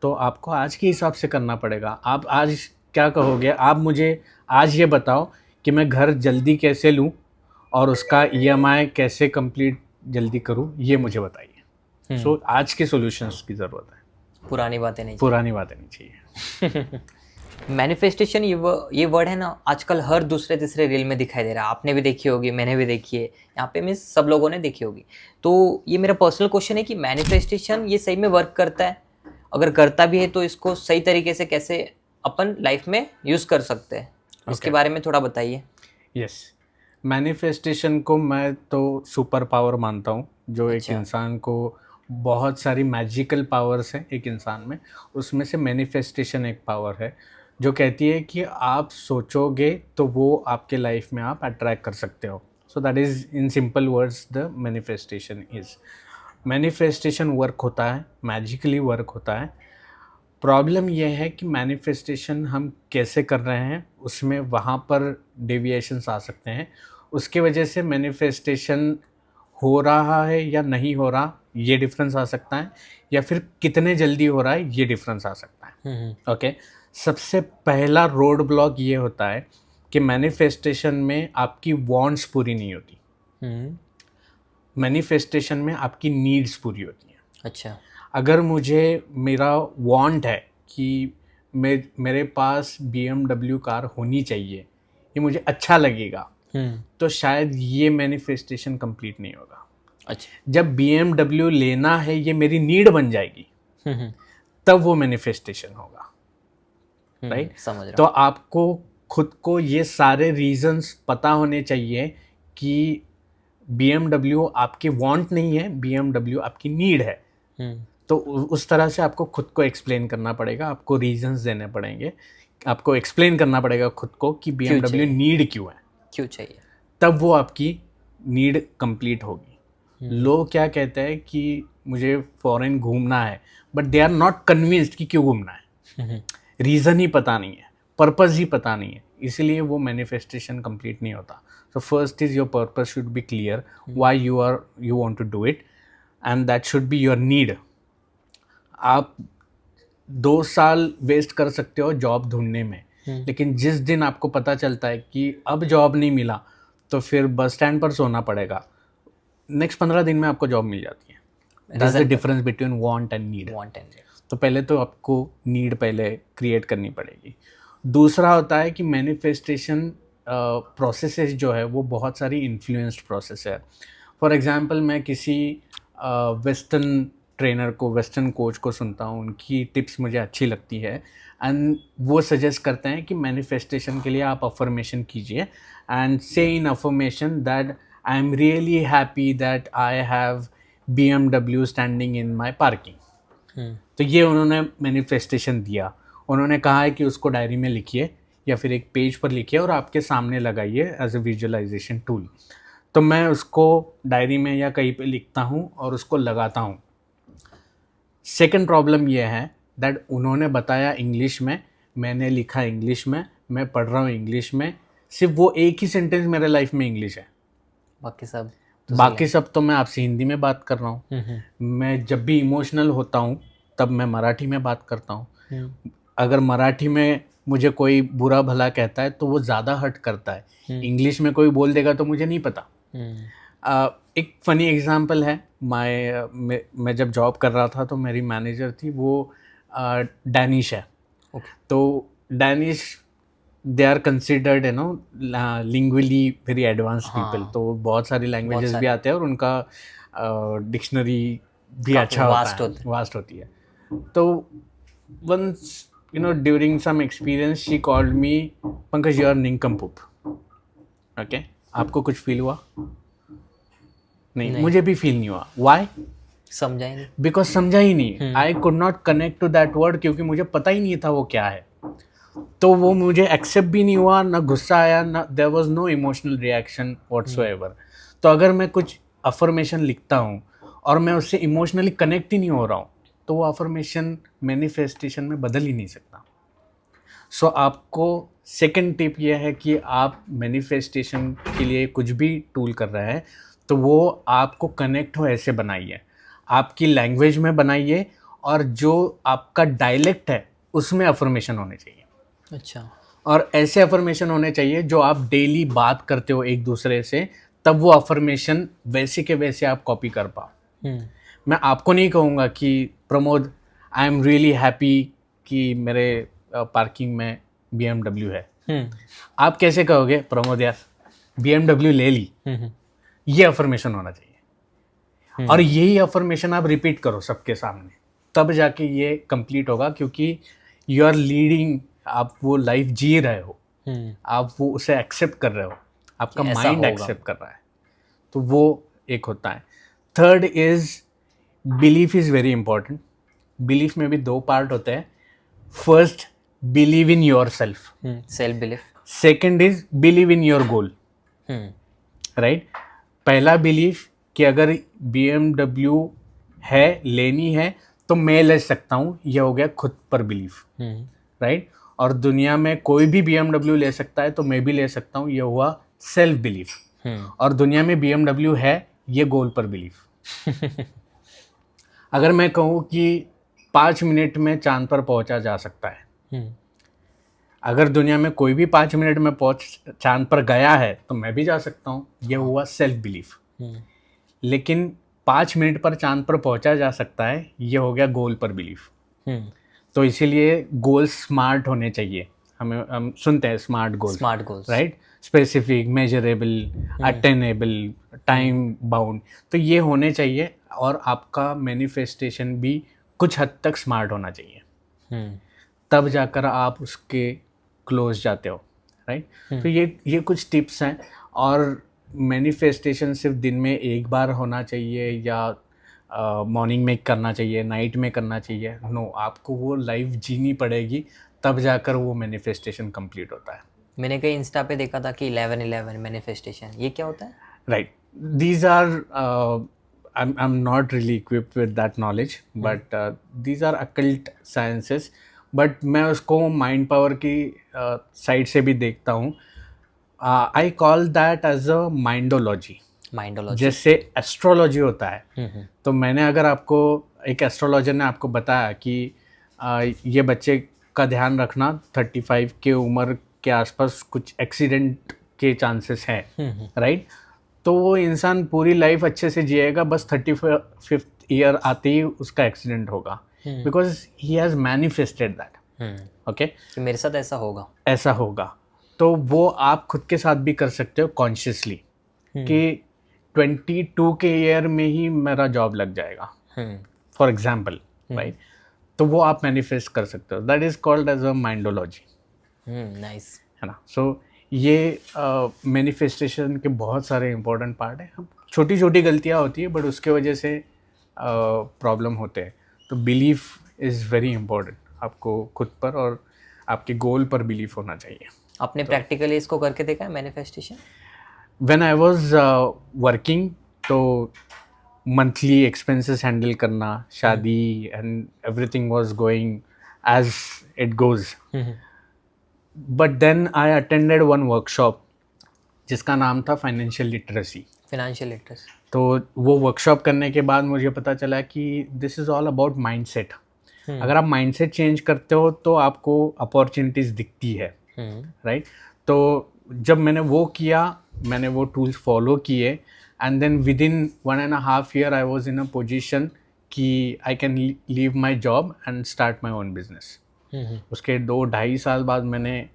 तो आपको आज के हिसाब से करना पड़ेगा। आप आज क्या कहोगे, आप मुझे आज ये बताओ कि मैं घर जल्दी कैसे लूँ और उसका EMI कैसे कंप्लीट जल्दी करूँ, ये मुझे बताइए। सो आज के सॉल्यूशंस की ज़रूरत है, पुरानी बातें नहीं। पुरानी बातें नहीं चाहिए। मैनिफेस्टेशन ये वर्ड है ना, आजकल हर दूसरे तीसरे रील में दिखाई दे रहा है। आपने भी देखी होगी, मैंने भी देखी है, यहाँ पे मीन्स सब लोगों ने देखी होगी। तो ये मेरा पर्सनल क्वेश्चन है कि मैनिफेस्टेशन ये सही में वर्क करता है? अगर करता भी है तो इसको सही तरीके से कैसे अपन लाइफ में यूज़ कर सकते हैं, इसके बारे में थोड़ा बताइए। यस, मैनिफेस्टेशन को मैं तो सुपर पावर मानता हूँ। जो एक इंसान को बहुत सारी मैजिकल पावर्स हैं एक इंसान में, उसमें से मैनिफेस्टेशन एक पावर है जो कहती है कि आप सोचोगे तो वो आपके लाइफ में आप अट्रैक्ट कर सकते हो। So that is in simple words the manifestation is. Manifestation work होता है, मैजिकली वर्क होता है। प्रॉब्लम यह है कि मैनिफेस्टेशन हम कैसे कर रहे हैं, उसमें वहाँ पर डेविएशंस आ सकते हैं। उसके वजह से मैनिफेस्टेशन हो रहा है या नहीं हो रहा, ये डिफरेंस आ सकता है, या फिर कितने जल्दी हो रहा है, ये डिफरेंस आ सकता है। ओके, सबसे पहला रोड ब्लॉक ये होता है कि मैनिफेस्टेशन में आपकी वांट्स पूरी नहीं होती, मैनिफेस्टेशन में आपकी नीड्स पूरी होती हैं। अच्छा, अगर मुझे मेरा वांट है कि मेरे पास BMW कार होनी चाहिए, ये मुझे अच्छा लगेगा, तो शायद ये मैनिफेस्टेशन कंप्लीट नहीं होगा। अच्छा, जब BMW लेना है ये मेरी नीड बन जाएगी, तब वो मैनिफेस्टेशन होगा, राइट। समझ रहा तो आपको खुद को ये सारे रीजंस पता होने चाहिए कि BMW आपकी वांट नहीं है, BMW आपकी नीड है। तो उस तरह से आपको खुद को एक्सप्लेन करना पड़ेगा, आपको रीजंस देने पड़ेंगे, आपको एक्सप्लेन करना पड़ेगा खुद को कि BMW नीड क्यों है, क्यों चाहिए, तब वो आपकी नीड कंप्लीट होगी। लोग क्या कहते हैं कि मुझे फॉरेन घूमना है, but they are not convinced कि क्यों घूमना है। रीज़न ही पता नहीं है, पर्पस ही पता नहीं है, इसलिए वो मैनिफेस्टेशन कंप्लीट नहीं होता। So first is your purpose should be clear, why you want to do it, and that should be your need. आप 2 साल वेस्ट कर सकते हो जॉब ढूंढने में, लेकिन जिस दिन आपको पता चलता है कि अब जॉब नहीं मिला, तो फिर बस स्टैंड पर सोना पड़ेगा, नेक्स्ट 15 दिन में आपको जॉब मिल जाती है। That's the difference between want and need. तो पहले तो आपको नीड पहले क्रिएट करनी पड़ेगी। दूसरा होता है कि मैनिफेस्टेशन प्रोसेसेस जो है वो बहुत सारी इन्फ्लुएंस्ड प्रोसेस है। फॉर एग्जांपल मैं किसी वेस्टर्न ट्रेनर को, वेस्टर्न कोच को सुनता हूँ, उनकी टिप्स मुझे अच्छी लगती है एंड वो सजेस्ट करते हैं कि मैनिफेस्टेशन के लिए आप अफर्मेशन कीजिए and say in affirmation that I am really happy that I have BMW standing in my parking. तो ये उन्होंने मैनिफेस्टेशन दिया। उन्होंने कहा है कि उसको डायरी में लिखिए या फिर एक पेज पर लिखिए और आपके सामने लगाइए एज ए विजुअलाइजेशन टूल। तो मैं उसको डायरी में या कहीं पे लिखता हूँ और उसको लगाता हूँ। सेकंड प्रॉब्लम ये है दैट उन्होंने बताया इंग्लिश में, मैंने लिखा इंग्लिश में, मैं पढ़ रहा हूँ इंग्लिश में, सिर्फ वो एक ही सेंटेंस मेरे लाइफ में इंग्लिश है, बाकी सब तो मैं आपसे हिंदी में बात कर रहा हूँ। मैं जब भी इमोशनल होता हूँ तब मैं मराठी में बात करता हूँ। अगर मराठी में मुझे कोई बुरा भला कहता है तो वो ज़्यादा हर्ट करता है, इंग्लिश में कोई बोल देगा तो मुझे नहीं पता। एक फ़नी एग्जांपल है, मैं जब जॉब कर रहा था तो मेरी मैनेजर थी, वो डैनिश है। तो Danish they are considered lingually very advance people, तो बहुत सारी लैंग्वेजेस भी आते हैं और उनका डिक्शनरी भी अच्छा वास्ट होती है। तो once during some experience she called me, Pankaj you are nincompoop। Okay, आपको कुछ फील हुआ? नहीं, मुझे भी फील नहीं हुआ। Why? समझा ही नहीं, बिकॉज समझा ही नहीं। I could not connect to that word, क्योंकि मुझे पता ही नहीं था वो क्या है। तो वो मुझे एक्सेप्ट भी नहीं हुआ, ना गुस्सा आया, ना there was no emotional reaction whatsoever. तो अगर मैं कुछ अफर्मेशन लिखता हूँ और मैं उससे इमोशनली कनेक्ट ही नहीं हो रहा हूँ तो वो अफर्मेशन मैनिफेस्टेशन में बदल ही नहीं सकता। सो आपको सेकंड टिप ये है कि आप मैनिफेस्टेशन के लिए कुछ भी टूल कर रहे हैं तो वो आपको कनेक्ट हो ऐसे बनाइए, आपकी लैंग्वेज में बनाइए और जो आपका डायलेक्ट है उसमें अफर्मेशन होने चाहिए। अच्छा, और ऐसे अफर्मेशन होने चाहिए जो आप डेली बात करते हो एक दूसरे से, तब वो अफर्मेशन वैसे के वैसे आप कॉपी कर पाओ। मैं आपको नहीं कहूँगा कि प्रमोद आई एम रियली हैप्पी कि मेरे पार्किंग में BMW है। आप कैसे कहोगे प्रमोद यार BMW ले ली? ये अफर्मेशन होना चाहिए और यही अफर्मेशन आप रिपीट करो सबके सामने, तब जाके ये कंप्लीट होगा, क्योंकि यू आर लीडिंग, आप वो लाइफ जी रहे हो, आप वो उसे एक्सेप्ट कर रहे हो, आपका माइंड एक्सेप्ट कर रहा है। तो वो एक होता है। Third is belief is very important. Belief में भी दो पार्ट होते हैं। First, believe in your self, self belief. Second is believe in your goal. Right, पहला बिलीफ कि अगर BMW है, लेनी है तो मैं ले सकता हूँ, यह हो गया खुद पर बिलीफ। राइट, और दुनिया में कोई भी BMW ले सकता है तो मैं भी ले सकता हूँ, यह हुआ सेल्फ बिलीफ। और दुनिया में BMW है, ये गोल पर बिलीफ। अगर मैं कहूँ कि 5 मिनट में चांद पर पहुंचा जा सकता है, अगर दुनिया में कोई भी 5 मिनट में चांद पर गया है तो मैं भी जा सकता हूँ, यह हुआ सेल्फ बिलीफ। लेकिन 5 मिनट पर चांद पर पहुंचा जा सकता है, ये हो गया गोल पर बिलीफ। तो इसीलिए गोल स्मार्ट होने चाहिए। हम सुनते हैं smart goals, right, specific, measurable, attainable, time bound, तो ये होने चाहिए। और आपका मैनिफेस्टेशन भी कुछ हद तक स्मार्ट होना चाहिए, तब जाकर आप उसके क्लोज जाते हो। राइट, तो ये कुछ टिप्स हैं। और मैनिफेस्टेशन सिर्फ दिन में एक बार होना चाहिए या मॉर्निंग में करना चाहिए, नाइट में करना चाहिए? नो, आपको वो लाइफ जीनी पड़ेगी, तब जाकर वो मैनिफेस्टेशन कंप्लीट होता है। मैंने कहीं इंस्टा पे देखा था कि 11-11 मैनिफेस्टेशन, ये क्या होता है? Right, these are I'm not really equipped with that knowledge, but these are occult sciences, but मैं उसको माइंड पावर की साइड से भी देखता हूँ। I call that as a mindology. जैसे एस्ट्रोलॉजी होता है, तो मैंने अगर आपको, एक एस्ट्रोलॉजर ने आपको बताया कि ये बच्चे का ध्यान रखना, 35 के उम्र के आसपास कुछ एक्सीडेंट के चांसेस हैं, राइट, तो वो इंसान पूरी लाइफ अच्छे से जिएगा, बस 35th ईयर आते ही उसका एक्सीडेंट होगा, because he has manifested that. Okay, मेरे साथ ऐसा होगा। तो वो आप खुद के साथ भी कर सकते हो कॉन्शियसली कि 22 के ईयर में ही मेरा जॉब लग जाएगा, फॉर एग्जाम्पल, राइट, तो वो आप मैनिफेस्ट कर सकते हो. That is called as a mindology. Nice. है ना. सो ये मैनिफेस्टेशन के बहुत सारे इंपॉर्टेंट पार्ट हैं. छोटी छोटी गलतियाँ होती है बट उसके वजह से प्रॉब्लम होते हैं. तो बिलीफ इज़ वेरी इंपॉर्टेंट. आपको खुद पर और आपके गोल पर बिलीफ होना चाहिए. आपने प्रैक्टिकली इसको करके देखा है manifestation? When I was working, तो मंथली एक्सपेंसेस हैंडल करना, शादी and everything was going as it goes. But then I attended one workshop जिसका नाम था फाइनेंशियल लिटरेसी. Financial literacy. तो वो वर्कशॉप करने के बाद मुझे पता चला कि this is all about mindset. अगर आप माइंडसेट चेंज करते हो तो आपको अपॉर्चुनिटीज़ दिखती है, राइट. तो जब मैंने वो किया, मैंने वो टूल्स फॉलो किए, and then within 1.5 year I was in a position कि I can leave my job and start my own business. उसके 2-2.5 साल बाद मैंने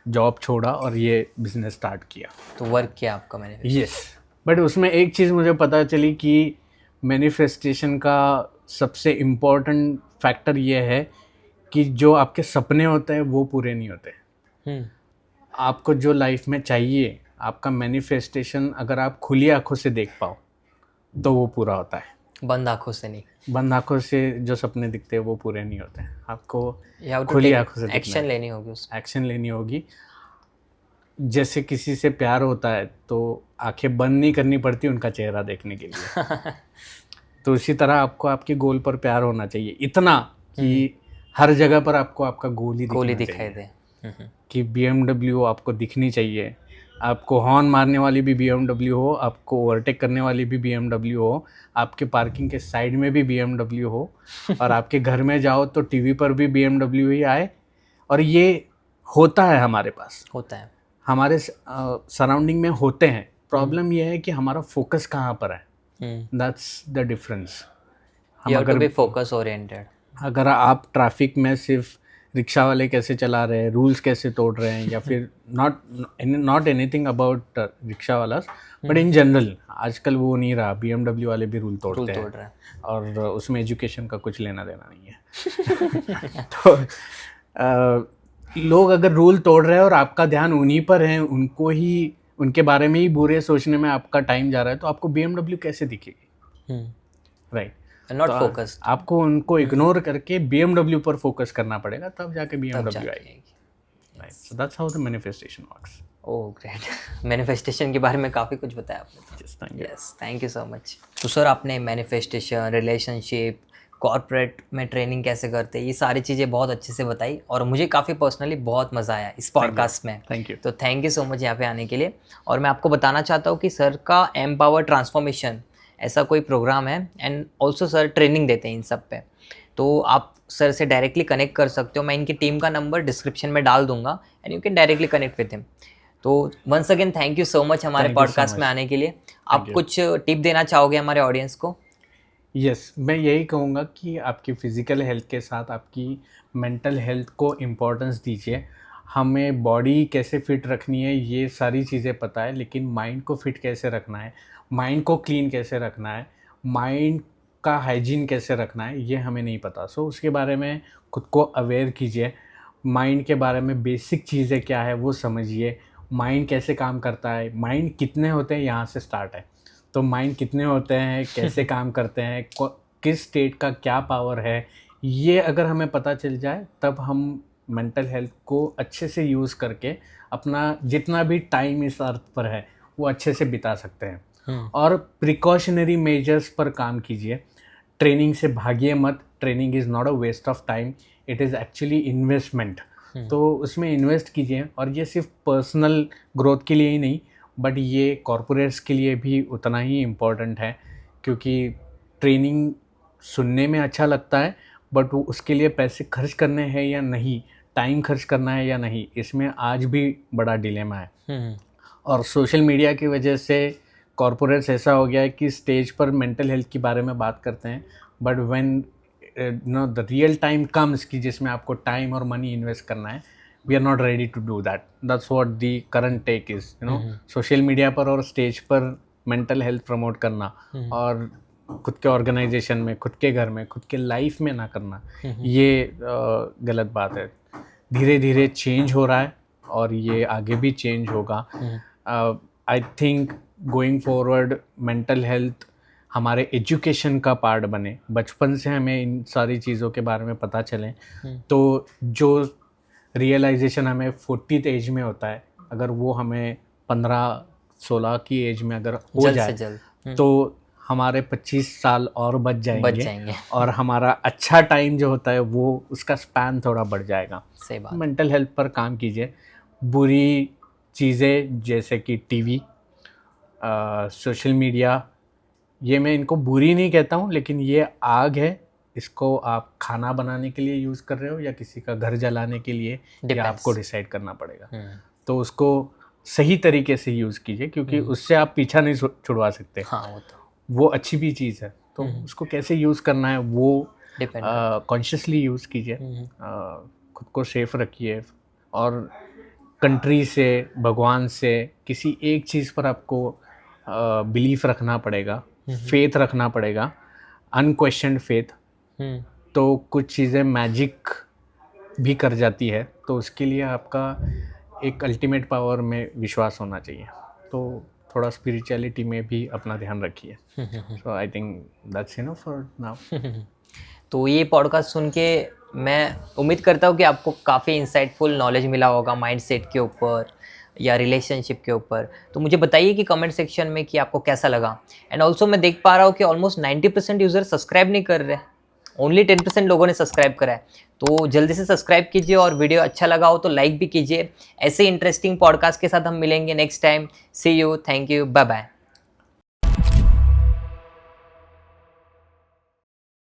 जॉब छोड़ा और ये बिज़नेस स्टार्ट किया. तो वर्क किया आपका मैंने. यस. बट उसमें एक चीज़ मुझे पता चली कि मैनिफेस्टेशन का सबसे इम्पोर्टेंट फैक्टर ये है कि जो आपके सपने होते हैं वो पूरे नहीं होते. आपको जो लाइफ में चाहिए, आपका मैनिफेस्टेशन अगर आप खुली आंखों से देख पाओ तो वो पूरा होता है. बंद आंखों से नहीं. बंद आंखों से जो सपने दिखते हैं वो पूरे नहीं होते. आपको खुली आंखों से एक्शन लेनी होगी. एक्शन लेनी होगी. जैसे किसी से प्यार होता है तो आंखें बंद नहीं करनी पड़ती उनका चेहरा देखने के लिए. तो इसी तरह आपको आपके गोल पर प्यार होना चाहिए, इतना कि हर जगह पर आपको आपका गोल ही दिखाई दे. कि BMW आपको दिखनी चाहिए. आपको हॉर्न मारने वाली भी BMW हो, आपको ओवरटेक करने वाली भी BMW हो, आपके पार्किंग के साइड में भी BMW हो, और आपके घर में जाओ तो टीवी पर भी BMW ही आए. और ये होता है, हमारे पास होता है, हमारे सराउंडिंग में होते हैं. प्रॉब्लम ये है कि हमारा फोकस कहाँ पर है. That's the difference. You have to be focus oriented. अगर आप ट्रैफिक में सिर्फ रिक्शा वाले कैसे चला रहे हैं, रूल्स कैसे तोड़ रहे हैं, या फिर नॉट एनीथिंग अबाउट रिक्शा वाला, बट इन जनरल आजकल वो नहीं रहा. BMW वाले भी रूल तोड़ते हैं और उसमें एजुकेशन का कुछ लेना देना नहीं है. तो लोग अगर रूल तोड़ रहे हैं और आपका ध्यान उन्हीं पर है, उनको ही, उनके बारे में ही बुरे सोचने में आपका टाइम जा रहा है, तो आपको BMW कैसे दिखेगी, राइट. Not focused. आपको उनको इग्नोर करके BMW पर फोकस करना पड़ेगा, तब जाके BMW आएगी. Right. So that's how the manifestation works. Oh great. Manifestation के बारे में काफ़ी कुछ बताया आपने. Yes, thank you so much. तो सर, आपने मैनिफेस्टेशन, रिलेशनशिप, कॉर्पोरेट में ट्रेनिंग कैसे करते हैं, ये सारी चीज़ें बहुत अच्छे से बताई और मुझे काफ़ी पर्सनली बहुत मज़ा आया इस पॉडकास्ट में. Thank you. तो थैंक यू सो मच यहाँ पे आने के लिए. और मैं आपको बताना चाहता हूँ कि सर का एम्पावर ट्रांसफॉर्मेशन ऐसा कोई प्रोग्राम है, एंड ऑल्सो सर ट्रेनिंग देते हैं इन सब पे. तो आप सर से डायरेक्टली कनेक्ट कर सकते हो. मैं इनकी टीम का नंबर डिस्क्रिप्शन में डाल दूंगा, and you can directly connect with him. तो once again thank you so much हमारे पॉडकास्ट में आने के लिए. आप कुछ टिप देना चाहोगे हमारे ऑडियंस को? यस, मैं यही कहूँगा कि आपकी फ़िज़िकल हेल्थ के साथ आपकी मेंटल हेल्थ को इम्पोर्टेंस दीजिए. हमें बॉडी कैसे फिट रखनी है ये सारी चीज़ें पता है, लेकिन माइंड को फिट कैसे रखना है, माइंड को क्लीन कैसे रखना है, माइंड का हाइजीन कैसे रखना है, ये हमें नहीं पता. सो उसके बारे में खुद को अवेयर कीजिए. माइंड के बारे में बेसिक चीज़ें क्या है वो समझिए. माइंड कैसे काम करता है, माइंड कितने होते हैं, यहाँ से स्टार्ट है. तो माइंड कितने होते हैं, कैसे काम करते हैं, किस स्टेट का क्या पावर है, ये अगर हमें पता चल जाए तब हम मेंटल हेल्थ को अच्छे से यूज़ करके अपना जितना भी टाइम इस अर्थ पर है वो अच्छे से बिता सकते हैं. और प्रिकॉशनरी मेजर्स पर काम कीजिए. ट्रेनिंग से भागिए मत. Training is not a waste of time, it is actually investment. तो उसमें इन्वेस्ट कीजिए. और ये सिर्फ पर्सनल ग्रोथ के लिए ही नहीं, बट ये कॉर्पोरेट्स के लिए भी उतना ही इम्पॉर्टेंट है, क्योंकि ट्रेनिंग सुनने में अच्छा लगता है, बट उसके लिए पैसे खर्च करने हैं या नहीं, टाइम खर्च करना है या नहीं, इसमें आज भी बड़ा डिलेमा है. और सोशल मीडिया की वजह से कॉर्पोरेट्स ऐसा हो गया है कि स्टेज पर मेंटल हेल्थ के बारे में बात करते हैं, but when the real time comes कि जिसमें आपको टाइम और मनी इन्वेस्ट करना है, we are not ready to do that. That's what the current take is. Social media पर और स्टेज पर मेंटल हेल्थ प्रमोट करना और खुद के ऑर्गेनाइजेशन में, खुद के घर में, खुद के लाइफ में ना करना, ये गलत बात है। धीरे धीरे चेंज हो रहा है और ये आगे भी चेंज होगा। I think going forward mental health हमारे एजुकेशन का पार्ट बने, बचपन से हमें इन सारी चीज़ों के बारे में पता चले, तो जो रियलाइजेशन हमें 40th एज में होता है, अगर वो हमें 15-16 की एज में अगर हो जल्द जाए से जल्द तो हमारे 25 साल और बच बच जाएंगे जाएंगे। और हमारा अच्छा टाइम जो होता है वो उसका स्पैन थोड़ा बढ़ जाएगा। सही बात। मेंटल हेल्थ पर काम कीजिए। बुरी चीज़ें जैसे कि टीवी, सोशल मीडिया, ये मैं इनको बुरी नहीं कहता हूँ, लेकिन ये आग है, इसको आप खाना बनाने के लिए यूज़ कर रहे हो या किसी का घर जलाने के लिए, ये Depends। आपको डिसाइड करना पड़ेगा। तो उसको सही तरीके से यूज़ कीजिए, क्योंकि उससे आप पीछा नहीं छुड़वा सकते। हाँ, वो तो वो अच्छी भी चीज़ है, तो उसको कैसे यूज़ करना है वो डिपेंड। कॉन्शियसली यूज़ कीजिए। खुद को सेफ रखिए और कंट्री से, भगवान से, किसी एक चीज़ पर आपको बिलीफ रखना पड़ेगा, फेथ रखना पड़ेगा, अनक्वेश्चनड फेथ। तो कुछ चीज़ें मैजिक भी कर जाती है, तो उसके लिए आपका एक अल्टीमेट पावर में विश्वास होना चाहिए। तो थोड़ा स्पिरिचुअलिटी में भी अपना ध्यान रखिए। So I think that's enough for now. तो ये पॉडकास्ट सुन के मैं उम्मीद करता हूँ कि आपको काफ़ी इंसाइटफुल नॉलेज मिला होगा माइंडसेट के ऊपर या रिलेशनशिप के ऊपर। तो मुझे बताइए कि कमेंट सेक्शन में कि आपको कैसा लगा। एंड ऑल्सो मैं देख पा रहा हूँ कि ऑलमोस्ट 90% यूज़र सब्सक्राइब नहीं कर रहे, ओनली 10% लोगों ने सब्सक्राइब करा है। तो जल्दी से सब्सक्राइब कीजिए और वीडियो अच्छा लगा हो तो लाइक भी कीजिए। ऐसे इंटरेस्टिंग पॉडकास्ट के साथ हम मिलेंगे next time. See you, thank you, bye bye.